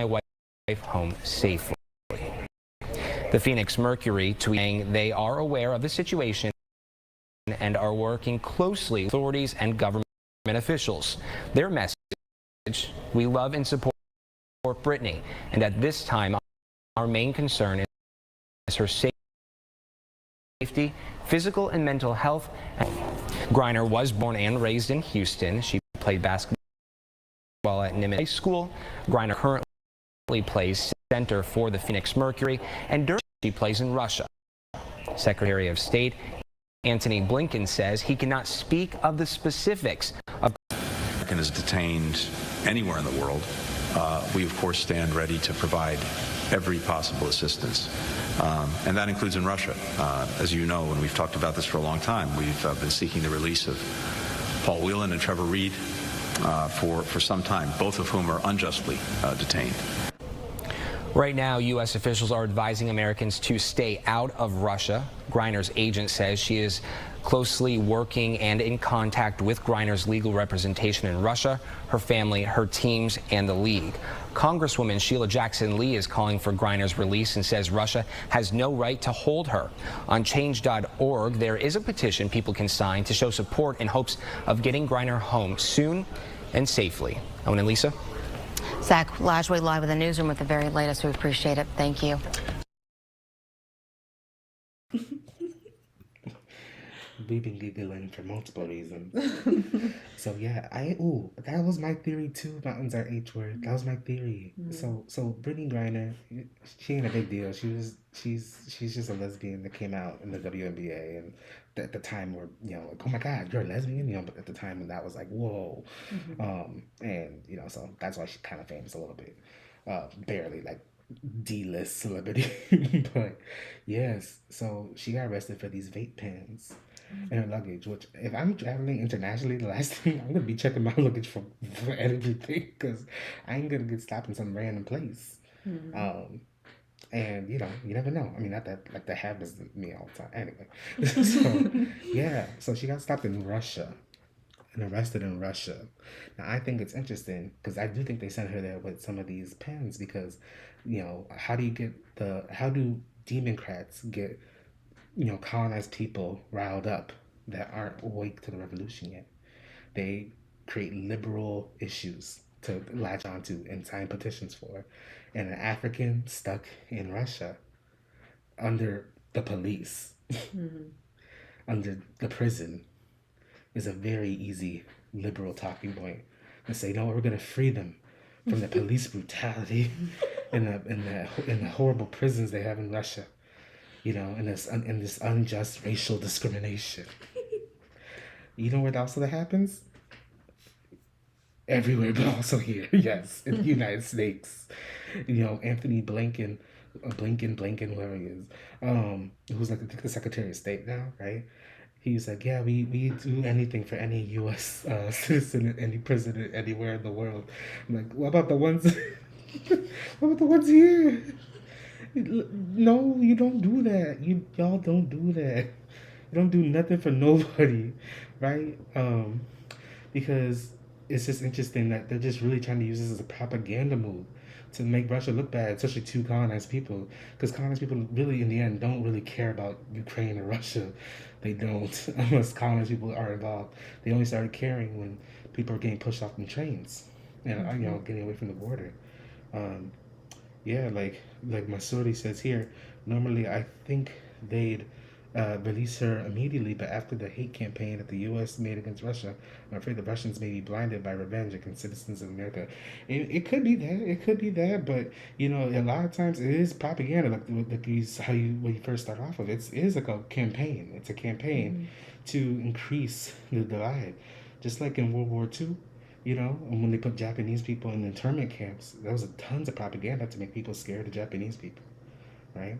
wife home safely." The Phoenix Mercury tweeting they are aware of the situation and are working closely with authorities and government officials. Their message: we love and support Brittany, and at this time our main concern is her safety, physical and mental health. Griner was born and raised in Houston. She played basketball at Nimitz High School. Griner currently plays center for the Phoenix Mercury, and during she plays in Russia. Secretary of State Antony Blinken says he cannot speak of the specifics of American is detained anywhere in the world. We of course stand ready to provide every possible assistance, and that includes in Russia. As you know, and we've talked about this for a long time, we've been seeking the release of Paul Whelan and Trevor Reed for some time, both of whom are unjustly detained. Right now, U.S. officials are advising Americans to stay out of Russia. Griner's agent says she is closely working and in contact with Griner's legal representation in Russia, her family, her teams, and the league. Congresswoman Sheila Jackson Lee is calling for Griner's release and says Russia has no right to hold her. On change.org, there is a petition people can sign to show support in hopes of getting Griner home soon and safely. Owen and Lisa? Zach Lashway live in the newsroom with the very latest. We appreciate it. Thank you. We've been giggling for multiple reasons. So yeah, that was my theory too. Mountains are H word. That was my theory. So Brittany Griner, she ain't a big deal. She's just a lesbian that came out in the WNBA, and at the time we're like, oh my God, you're a lesbian, but at the time that was like, whoa. And so that's why she's kind of famous a little bit, barely like D-list celebrity. But yes, so she got arrested for these vape pens in her luggage, which if I'm traveling internationally, the last thing I'm gonna be checking my luggage for everything, because I ain't gonna get stopped in some random place. And you never know. I mean, not that like that happens to me all the time. Anyway, so yeah, so she got stopped in Russia and arrested in Russia. Now I think it's interesting because I do think they sent her there with some of these pens, because how do Democrats get colonized people riled up that aren't awake to the revolution yet? They create liberal issues to latch onto and sign petitions for. And an African stuck in Russia under the police, under the prison, is a very easy liberal talking point to say, no, we're going to free them from the police brutality and the horrible prisons they have in Russia, you know, and this unjust racial discrimination. You know where also that happens? Everywhere, but also here, yes, in the United States. You know, Anthony Blinken, whoever he is, who's like I think the Secretary of State now, right? He's like, yeah, we do anything for any U.S. Citizen, any president, anywhere in the world. I'm like, what about the ones? What about the ones here? No, you don't do that. Y'all don't do that. You don't do nothing for nobody, right? Because it's just interesting that they're just really trying to use this as a propaganda move to make Russia look bad, especially to colonized people. Because colonized people really, in the end, don't really care about Ukraine or Russia. They don't, unless colonized people are involved. They only started caring when people are getting pushed off from trains and you know, getting away from the border. Yeah, like Masuri says here, normally I think they'd release her immediately, but after the hate campaign that the U.S. made against Russia, I'm afraid the Russians may be blinded by revenge against citizens of America. It could be that. It could be that, but you know, a lot of times it is propaganda. Like when you first start off with, it is like a campaign. It's a campaign to increase the divide, just like in World War II. You know, and when they put Japanese people in internment camps, there was tons of propaganda to make people scared of Japanese people, right?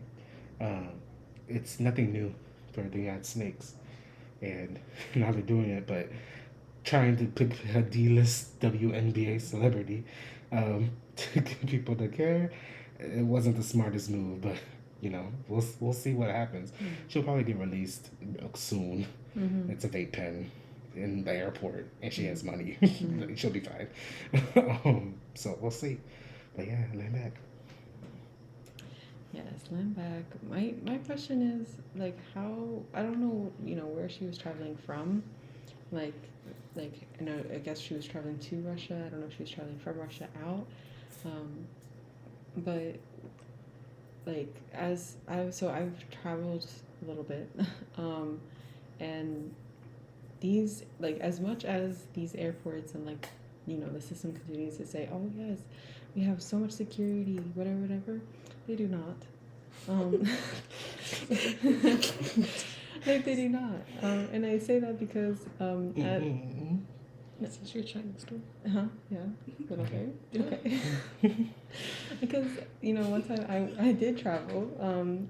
It's nothing new for the United Snakes, and now they're doing it, but trying to pick a D-list WNBA celebrity to get people to care, it wasn't the smartest move, but you know, we'll see what happens. She'll probably get released soon. It's a vape pen in the airport, and she has money. She'll be fine. So we'll see. But yeah, land back. Yes, land back. My question is like how I don't know, you know, where she was traveling from. Like you know, I guess she was traveling to Russia. I don't know if she was traveling from Russia out. But like I've traveled a little bit. And these, like, as much as these airports and like, you know, the system continues to say, oh yes, we have so much security, whatever, they do not. Like they do not. And I say that because This is your Chinese store. Yeah. Is that okay? Okay. Because, you know, one time I did travel. I'm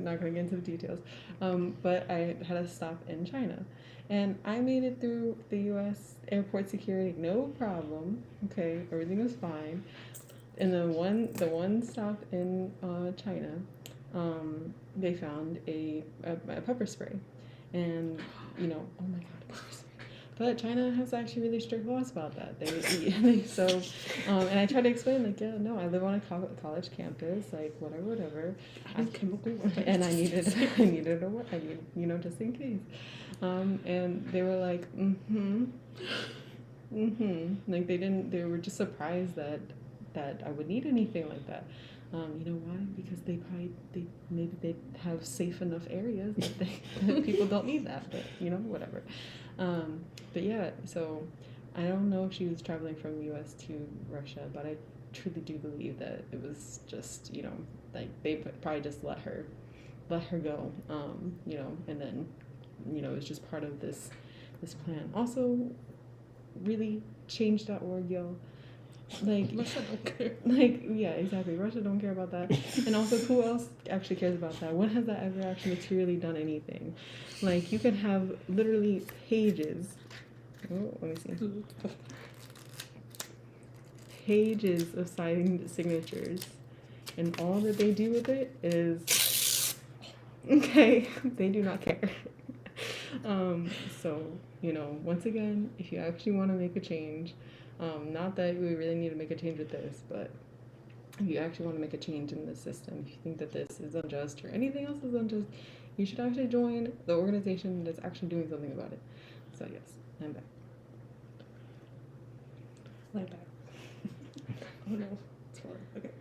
not going to get into the details. But I had a stop in China. And I made it through the U.S. airport security, no problem. Okay, everything was fine. And the one stop in China, they found a pepper spray. And, you know, oh my God, pepper spray. But China has actually really strict laws about that. And I tried to explain, like, yeah, no, I live on a college campus, like, whatever. And I needed you know, just in case. And they were like, like they were just surprised that I would need anything like that. You know why? Because maybe they have safe enough areas that people don't need that, but you know, whatever. But yeah, so I don't know if she was traveling from U.S. to Russia, but I truly do believe that it was just, you know, like they probably just let her go, you know, and then, you know, it was just part of this plan. Also, really, change.org, y'all. Like Russia don't care. Like, yeah, exactly. Russia don't care about that. And also, who else actually cares about that? When has that ever actually materially done anything? Like, you can have literally pages. Oh, let me see. Pages of signed signatures, and all that they do with it is, okay, they do not care. So, you know, once again, if you actually want to make a change, not that we really need to make a change with this, but if you actually want to make a change in the system, if you think that this is unjust or anything else is unjust, you should actually join the organization that's actually doing something about it. So yes, I'm back. Lie back. Oh no, it's hard. Okay.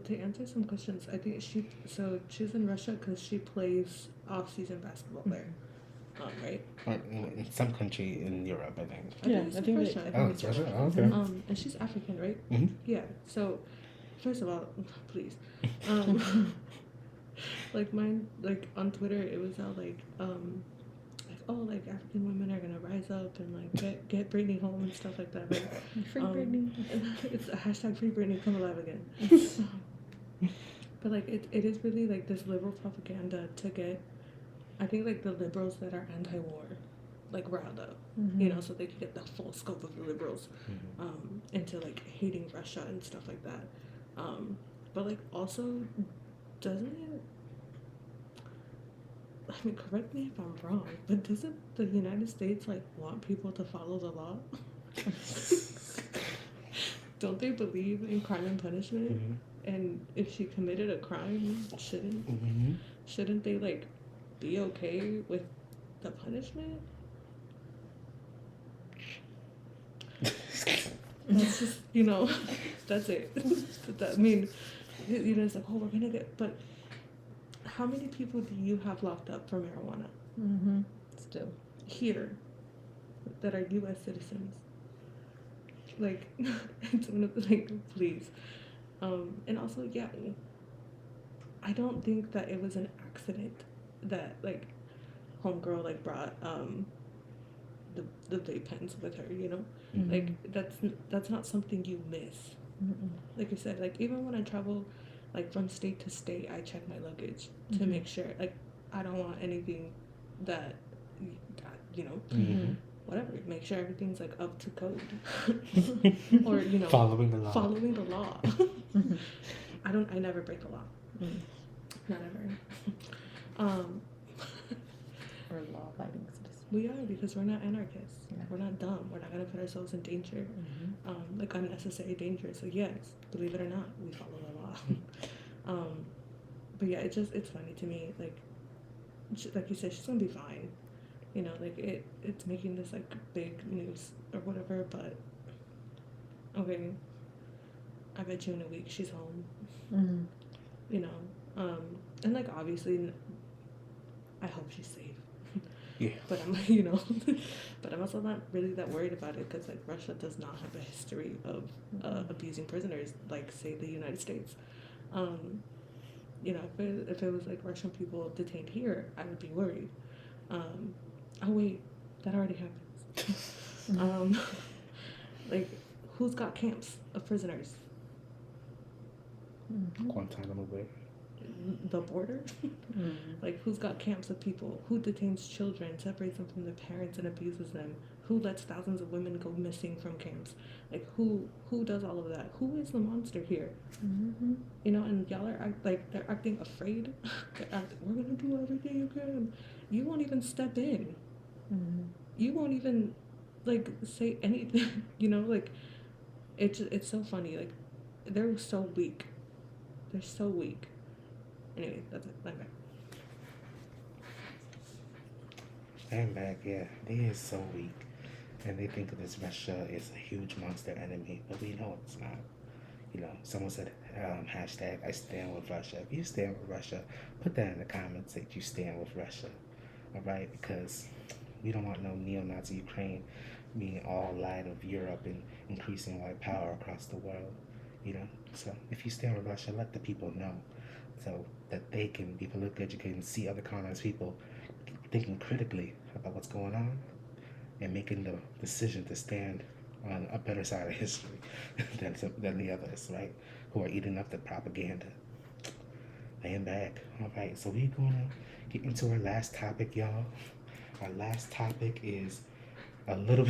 To answer some questions, I think she's in Russia because she plays off-season basketball there. Right? Or in some country in Europe, I think. I think it's Russia. Oh, it's Russia? Oh, okay. And she's African, right? Mm-hmm. Yeah. So, first of all, please. Like mine, like on Twitter, it was all like, oh, like African women are gonna rise up and like get Britney home and stuff like that. Right? Free Britney. It's a hashtag Free Britney, come alive again. But like it is really like this liberal propaganda to get, I think like the liberals that are anti-war, like riled up, you know, so they can get the full scope of the liberals, into like hating Russia and stuff like that. But like also, doesn't it? I mean, correct me if I'm wrong, but doesn't the United States like want people to follow the law? Don't they believe in crime and punishment? Mm-hmm. And if she committed a crime, shouldn't they like be okay with the punishment? That's just, you know, that's it. I mean, you know, it's like, oh, we're gonna get, but how many people do you have locked up for marijuana? Still. Here, that are U.S. citizens. Like, it's one of the, like, please. And also, yeah, I don't think that it was an accident that, like, homegirl, like, brought, the vape pens with her, you know? Like, that's not something you miss. Like I said, like, even when I travel, like, from state to state, I check my luggage to make sure, like, I don't want anything that, you know, whatever, make sure everything's, like, up to code. Or, you know, following the law. Following the law. I never break the law. Not ever. We're law-abiding citizens. We are, because we're not anarchists. Yeah. We're not dumb. We're not going to put ourselves in danger, like unnecessary danger. So yes, believe it or not, we follow the law. But yeah, it's funny to me. Like you said, she's going to be fine. You know, like it's making this like big news or whatever. But okay, I bet you in a week she's home. You know, and like obviously, I hope she's safe. Yeah. But I'm, you know, but I'm also not really that worried about it because like Russia does not have a history of abusing prisoners like say the United States. You know, if it was like Russian people detained here, I would be worried. Oh wait, that already happens. Like, who's got camps of prisoners? Guantanamo Bay. The border? Like, who's got camps of people? Who detains children, separates them from their parents, and abuses them? Who lets thousands of women go missing from camps? Like, who does all of that? Who is the monster here? You know, and y'all are they're acting afraid. We're gonna do everything you can. You won't even step in. You won't even like say anything. You know, like it's so funny. Like they're so weak. They're so weak. Anyway, that's it. I'm back. I'm back, yeah. They is so weak. And they think of this Russia is a huge monster enemy, but we know it's not. You know, someone said, hashtag, I stand with Russia. If you stand with Russia, put that in the comments that you stand with Russia. All right? Because we don't want no neo-Nazi Ukraine being all light of Europe and increasing white power across the world. You know? So if you stand with Russia, let the people know so that they can be politically educated and see other colonized people thinking critically about what's going on and making the decision to stand on a better side of history than the others, right? Who are eating up the propaganda. I am back. All right, so we're gonna get into our last topic, y'all. Our last topic is a little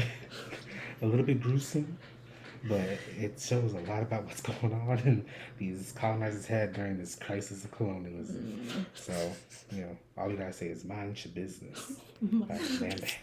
bit gruesome, but it shows a lot about what's going on in these colonizers' head during this crisis of colonialism. So, you know, all we gotta say is mind your business. All right, stand back.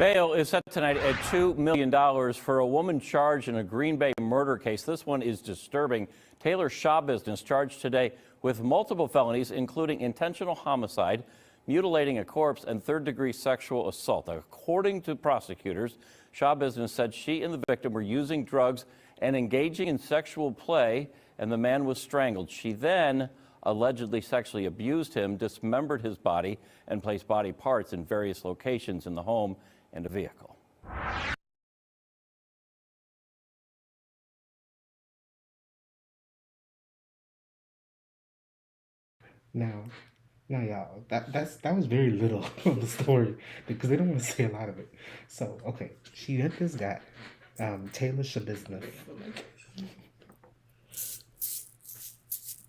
Bail is set tonight at $2 million for a woman charged in a Green Bay murder case. This one is disturbing. Taylor Schabusiness charged today with multiple felonies, including intentional homicide, mutilating a corpse, and third-degree sexual assault. According to prosecutors, Schabusiness said she and the victim were using drugs and engaging in sexual play, and the man was strangled. She then allegedly sexually abused him, dismembered his body, and placed body parts in various locations in the home and a vehicle. Now, y'all, that was very little of the story because they don't want to say a lot of it. So, okay, she met this guy, Taylor Schabusiness.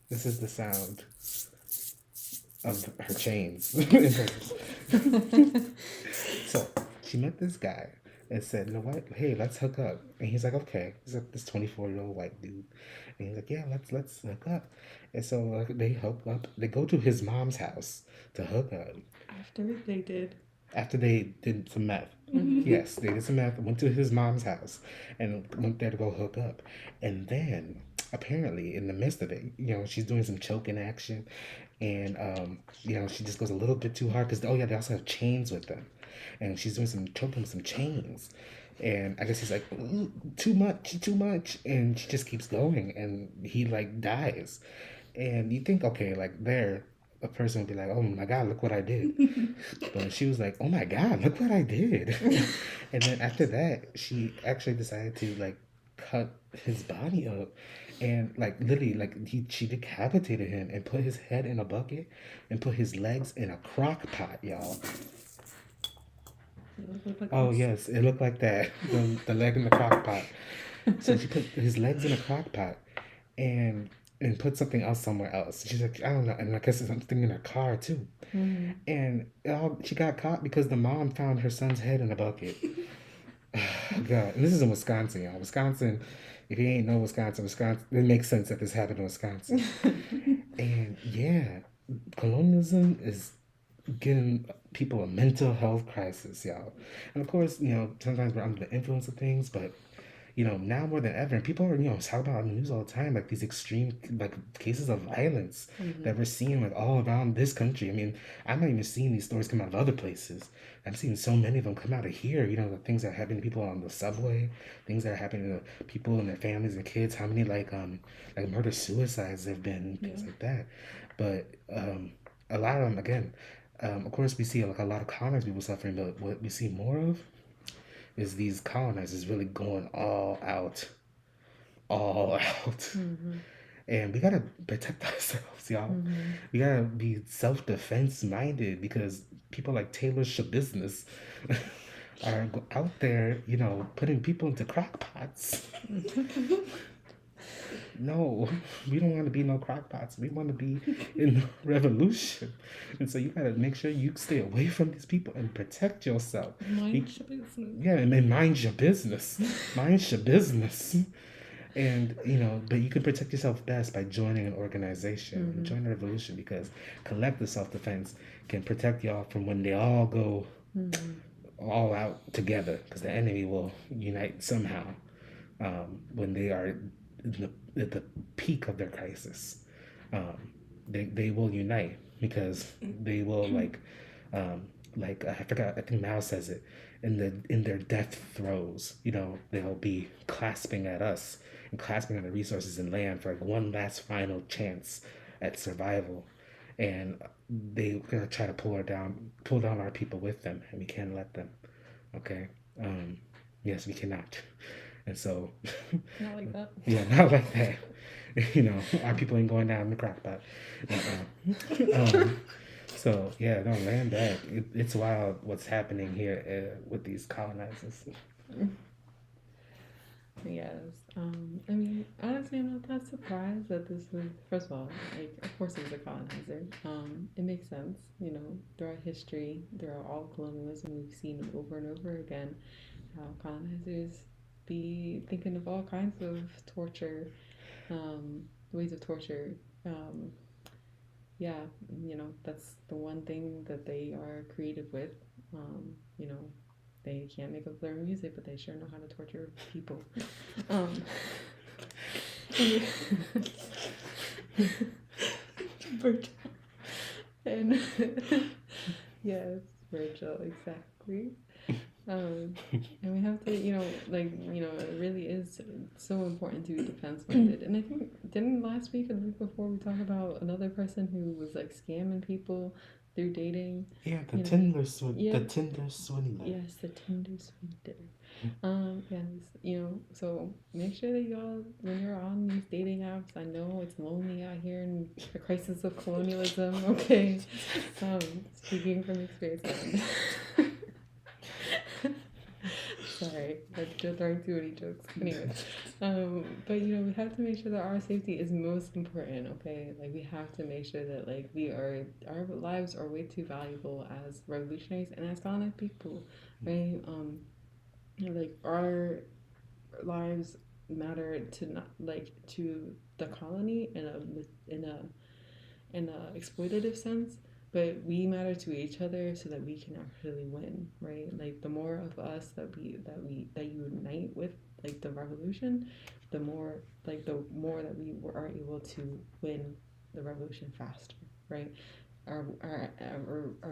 This is the sound of her chains. So she met this guy and said, "You know what? Hey, let's hook up." And he's like, "Okay." He's like this 24-year-old white dude, and he's like, "Yeah, let's hook up." And so they hook up. They go to his mom's house to hook up. After they did some meth. Yes, they did some meth, went to his mom's house and went there to go hook up. And then apparently in the midst of it, she's doing some choking action and she just goes a little bit too hard because they also have chains with them. And she's doing some choking with some chains. And I guess he's like, too much. And she just keeps going and he like dies. And you think, okay, like there, a person would be like, "Oh my God, look what I did." But she was like, "Oh my God, look what I did." And then after that, she actually decided to like cut his body up and like literally like she decapitated him and put his head in a bucket and put his legs in a crock pot, y'all. Oh yes, it looked like that. The leg in the crock pot. So she put his legs in a crock pot and put something else somewhere else. She's like, I don't know. And I guess there's something in her car too. Mm-hmm. And she got caught because the mom found her son's head in a bucket. God. And this is in Wisconsin, y'all. Wisconsin, if you ain't know Wisconsin, it makes sense that this happened in Wisconsin. And yeah, colonialism is giving people a mental health crisis, y'all. And of course, sometimes we're under the influence of things, but now more than ever, and people are, talking about on the news all the time, like these extreme, like cases of violence that we're seeing like all around this country. I mean, I'm not even seeing these stories come out of other places. I'm seeing so many of them come out of here. The things that are happening to people on the subway, things that are happening to people and their families and kids. How many like murder suicides there've been, things like that. But a lot of them, again, of course, we see like a lot of colonized people suffering, but what we see more of is these colonizers really going all out. Mm-hmm. And we gotta protect ourselves, y'all. Mm-hmm. We gotta be self-defense minded because people like Taylor Schabusiness are out there, putting people into crock pots. No, we don't want to be no crockpots. We want to be in the revolution. And so you got to make sure you stay away from these people and protect yourself. Mind your business. Yeah, and then mind your business. Mind your business. And, but you can protect yourself best by joining an organization. Mm-hmm. Join a revolution because collective self-defense can protect y'all from when they all go all out together because the enemy will unite somehow when they are at the peak of their crisis. They will unite because they will like I forgot, I think Mao says it, in their death throes, they'll be clasping at us and clasping on the resources and land for like one last final chance at survival. And they're gonna try to pull down our people with them, and we can't let them. Okay. Yes, we cannot. And so, not like that. Yeah, not like that. Our people ain't going down in the crock pot. So yeah, no, land back. It's wild what's happening here with these colonizers. Yes. I mean, honestly, I'm not that surprised that this was, first of all, like, of course it was a colonizer. It makes sense, throughout history, throughout all colonialism, we've seen over and over again how colonizers be thinking of all kinds of torture, ways of torture. Yeah, that's the one thing that they are creative with. They can't make up their own music, but they sure know how to torture people. Virgil. And yes, Virgil, exactly. And we have to, it really is so important to be defense-minded. And I think, didn't last week or the week before we talk about another person who was like scamming people through dating? Yeah, the Tinder swindler. Yes, the Tinder swindler. Yes, so make sure that y'all, when you're on these dating apps, I know it's lonely out here in the crisis of colonialism, okay? Speaking from experience. Sorry, I'm just throwing too many jokes. Anyway, but we have to make sure that our safety is most important. Okay, like we have to make sure that our lives are way too valuable as revolutionaries and as colonized people, right? Like our lives matter to to the colony in a exploitative sense. But we matter to each other so that we can actually win, right? Like the more of us that unite with like the revolution, the more that we are able to win the revolution faster, right? Our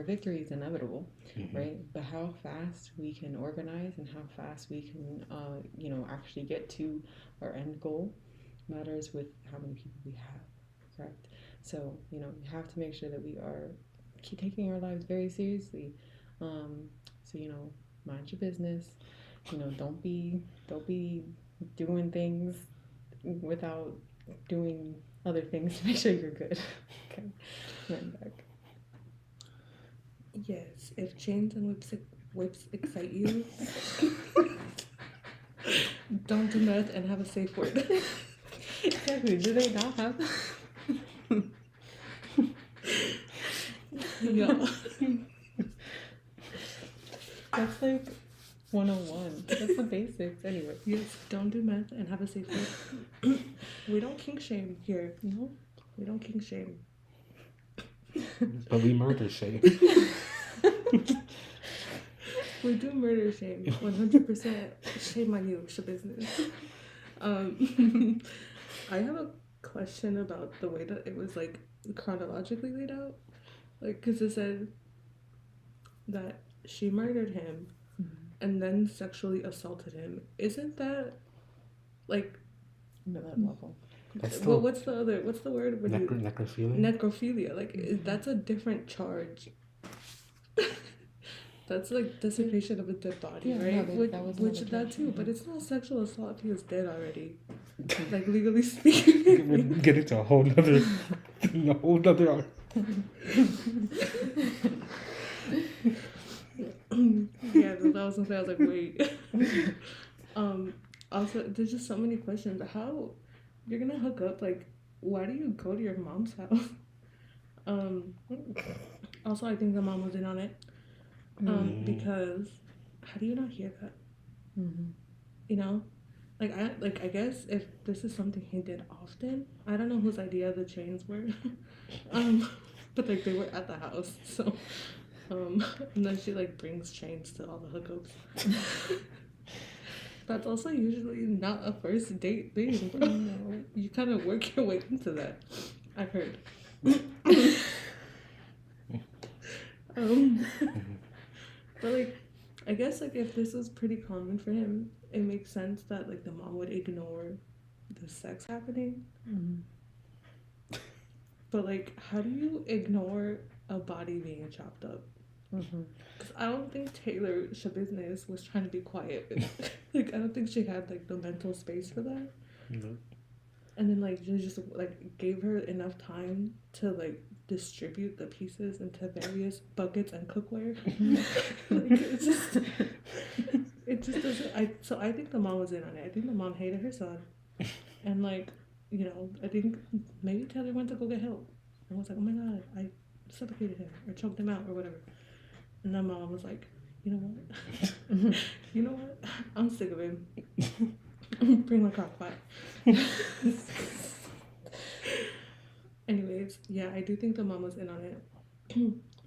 victory is inevitable, right? But how fast we can organize and how fast we can actually get to our end goal matters with how many people we have, correct? So we have to make sure that we are keep taking our lives very seriously. So mind your business. Don't be doing things without doing other things to make sure you're good. Okay, I'm back. Yes, if chains and whips excite you, don't do meth and have a safe word. Exactly. Do they not have? Yeah. That's like 101. That's the basics. Anyway. Yes, don't do meth and have a safe word. We don't kink shame here. No, we don't kink shame. But we murder shame. We do murder shame. 100% shame on you, Schabusiness. I have a question about the way that it was like chronologically laid out. Like, because it said that she murdered him and then sexually assaulted him. Isn't that like that level? What's the word? Necrophilia? Necrophilia. Like, that's a different charge. That's like desecration of a dead body, right? That too, but it's not sexual assault if he was dead already. Like, legally speaking. Get into a whole nother Yeah, that was something I was like, wait. Also, there's just so many questions. How you're gonna hook up? Like, why do you go to your mom's house? Also, I think the mom was in on it. Because how do you not hear that? I guess if this is something he did often, I don't know whose idea the chains were. But like they were at the house, so and then she like brings chains to all the hookups. That's also usually not a first date thing, bro. No. You kind of work your way into that, I've heard. But like, I guess like if this was pretty common for him, it makes sense that like the mom would ignore the sex happening. But like, how do you ignore a body being chopped up? Because I don't think Taylor Schabusiness was trying to be quiet. Like, I don't think she had like the mental space for that. And then like, they just like gave her enough time to like distribute the pieces into various buckets and cookware. Like, it just doesn't. So I think the mom was in on it. I think the mom hated her son, and like, I think maybe Taylor went to go get help and was like, oh my god, I suffocated him or choked him out or whatever. And then mom was like, you know what? You know what? I'm sick of him. Bring my crock pot. Anyways, yeah, I do think the mom was in on it.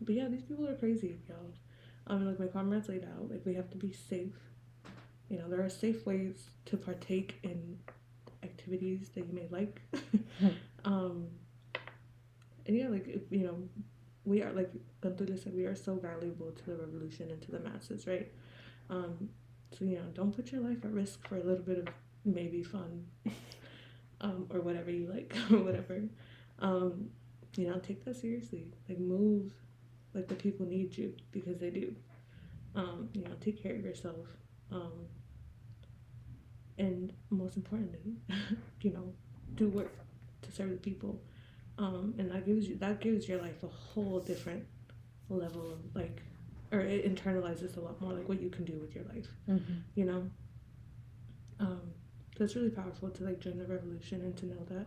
But yeah, these people are crazy, y'all. Like my comrades laid out, like we have to be safe. You know, there are safe ways to partake in activities that you may like. And yeah, like, you know, we are, like Gantulia said, we are so valuable to the revolution and to the masses, right? So, you know, don't put your life at risk for a little bit of maybe fun, or whatever you like, or whatever. You know, take that seriously. Like, move like the people need you, because they do. You know, take care of yourself. And most importantly, you know, do work to serve the people. And that gives your life a whole different level of, like, or it internalizes a lot more, like, what you can do with your life. You know. So it's really powerful to, like, join the revolution and to know that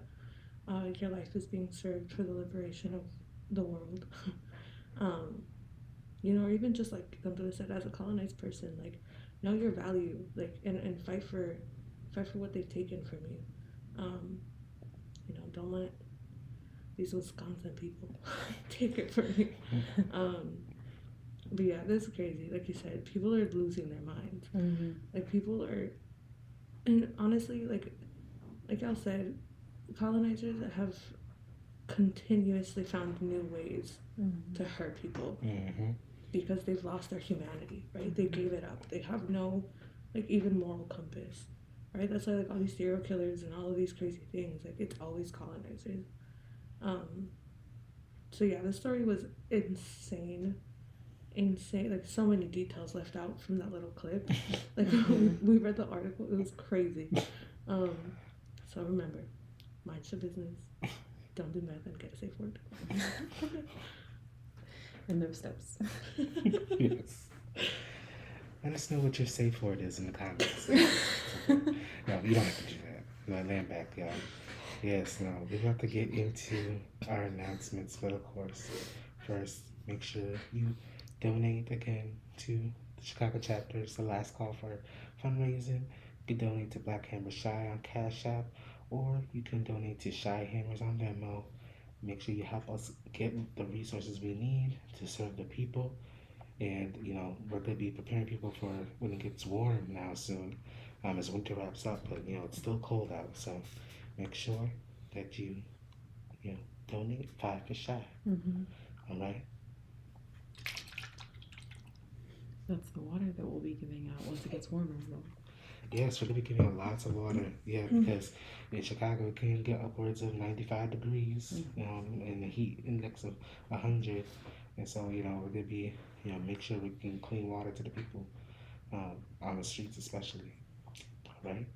your life is being served for the liberation of the world. You know, or even just, like Gandula said, as a colonized person, like, know your value, like, and fight for what they've taken from you. You know, don't let these Wisconsin people take it from you. But yeah, this is crazy. Like you said, people are losing their minds. Like, people are, and honestly, like y'all said, colonizers have continuously found new ways to hurt people because they've lost their humanity, right? They gave it up. They have no, like, even moral compass, right? That's why, like, all these serial killers and all of these crazy things, like, it's always colonizers. So yeah, this story was insane, like, so many details left out from that little clip. Like, we read the article, it was crazy. So remember, mind your business, don't do meth, and get a safe word. And those steps. Yes. Let us know what your safe word is in the comments. No, you don't have to do that. No, land back, y'all. Yes, no, we have to get into our announcements, but of course, first, make sure you donate again to the Chicago chapter. It's the last call for fundraising. You can donate to Black Hammer Shy on Cash App, or you can donate to Shy Hammers on Venmo. Make sure you help us get the resources we need to serve the people. And, you know, we're going to be preparing people for when it gets warm now soon, as winter wraps up. But, you know, it's still cold out, so make sure that you donate 5 for Shy. All right? That's the water that we'll be giving out once it gets warmer, though. Yes, we're going to be giving out lots of water. Yeah, because in Chicago, it can get upwards of 95 degrees and a heat index of 100. And so, you know, we're going to be, you know, make sure we can clean water to the people on the streets especially. All right?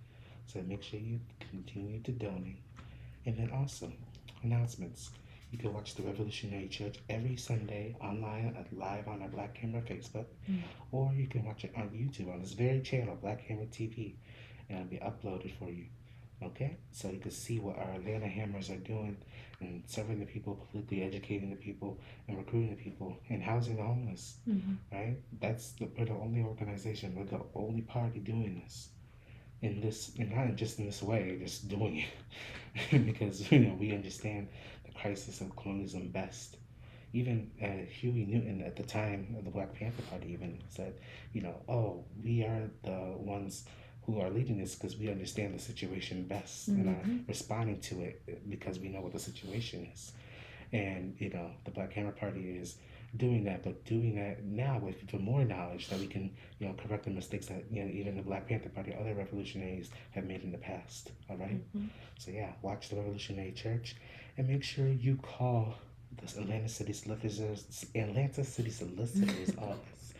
So make sure you continue to donate. And then also, announcements. You can watch the Revolutionary Church every Sunday online, live on our Black Hammer Facebook, or you can watch it on YouTube on this very channel, Black Hammer TV, and it'll be uploaded for you. Okay? So you can see what our Atlanta Hammers are doing and serving the people, politically educating the people, and recruiting the people, and housing the homeless. Right? We're the only organization, we're the only party doing this. In this, and not just in this way, just doing it. Because, you know, we understand the crisis of colonialism best. Even Huey Newton at the time of the Black Panther Party even said, you know, oh, we are the ones who are leading this because we understand the situation best and are responding to it because we know what the situation is. And, you know, the Black Hammer Party is doing that, but doing that now with even more knowledge that we can, you know, correct the mistakes that, you know, even the Black Panther Party or other revolutionaries have made in the past. All right? So yeah, watch the Revolutionary Church and make sure you call the Atlanta City Solicitors office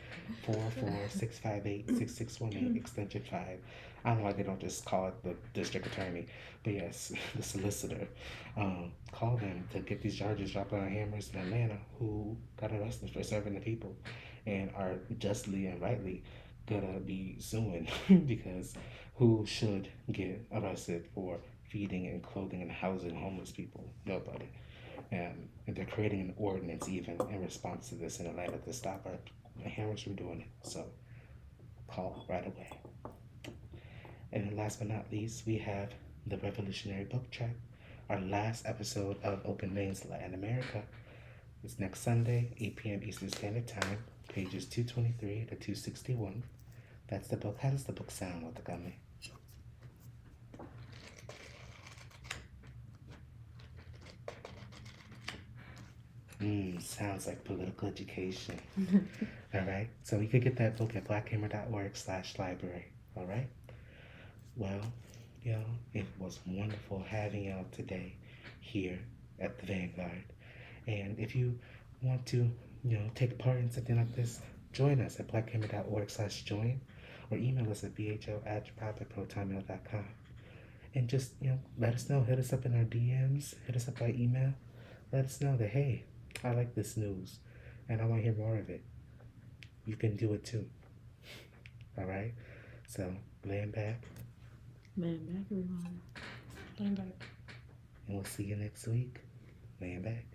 44658-6618 extension 5. I don't know why they don't just call it the district attorney, but yes, the solicitor. Call them to get these charges dropped on Hammers in Atlanta who got arrested for serving the people and are justly and rightly gonna be suing because who should get arrested for feeding and clothing and housing homeless people? Nobody. And they're creating an ordinance even in response to this in Atlanta to stop our Hammers from doing it. So call right away. And then last but not least, we have the Revolutionary Book Track, our last episode of Open Lanes Latin America. It's next Sunday, 8 p.m. Eastern Standard Time. pages 223 to 261. That's the book. How does the book sound, Watakame? Sounds like political education. All right. So you could get that book at blackhammer.org/library. All right. Well, it was wonderful having y'all today here at the Vanguard. And if you want to, take part in something like this, join us at blackhammer.org/join or email us at bho@republicprotonmail.com. And just, let us know. Hit us up in our DMs. Hit us up by email. Let us know that, hey, I like this news and I want to hear more of it. You can do it too. All right? So, land back. Man back, everyone. Land back. And we'll see you next week. Land back.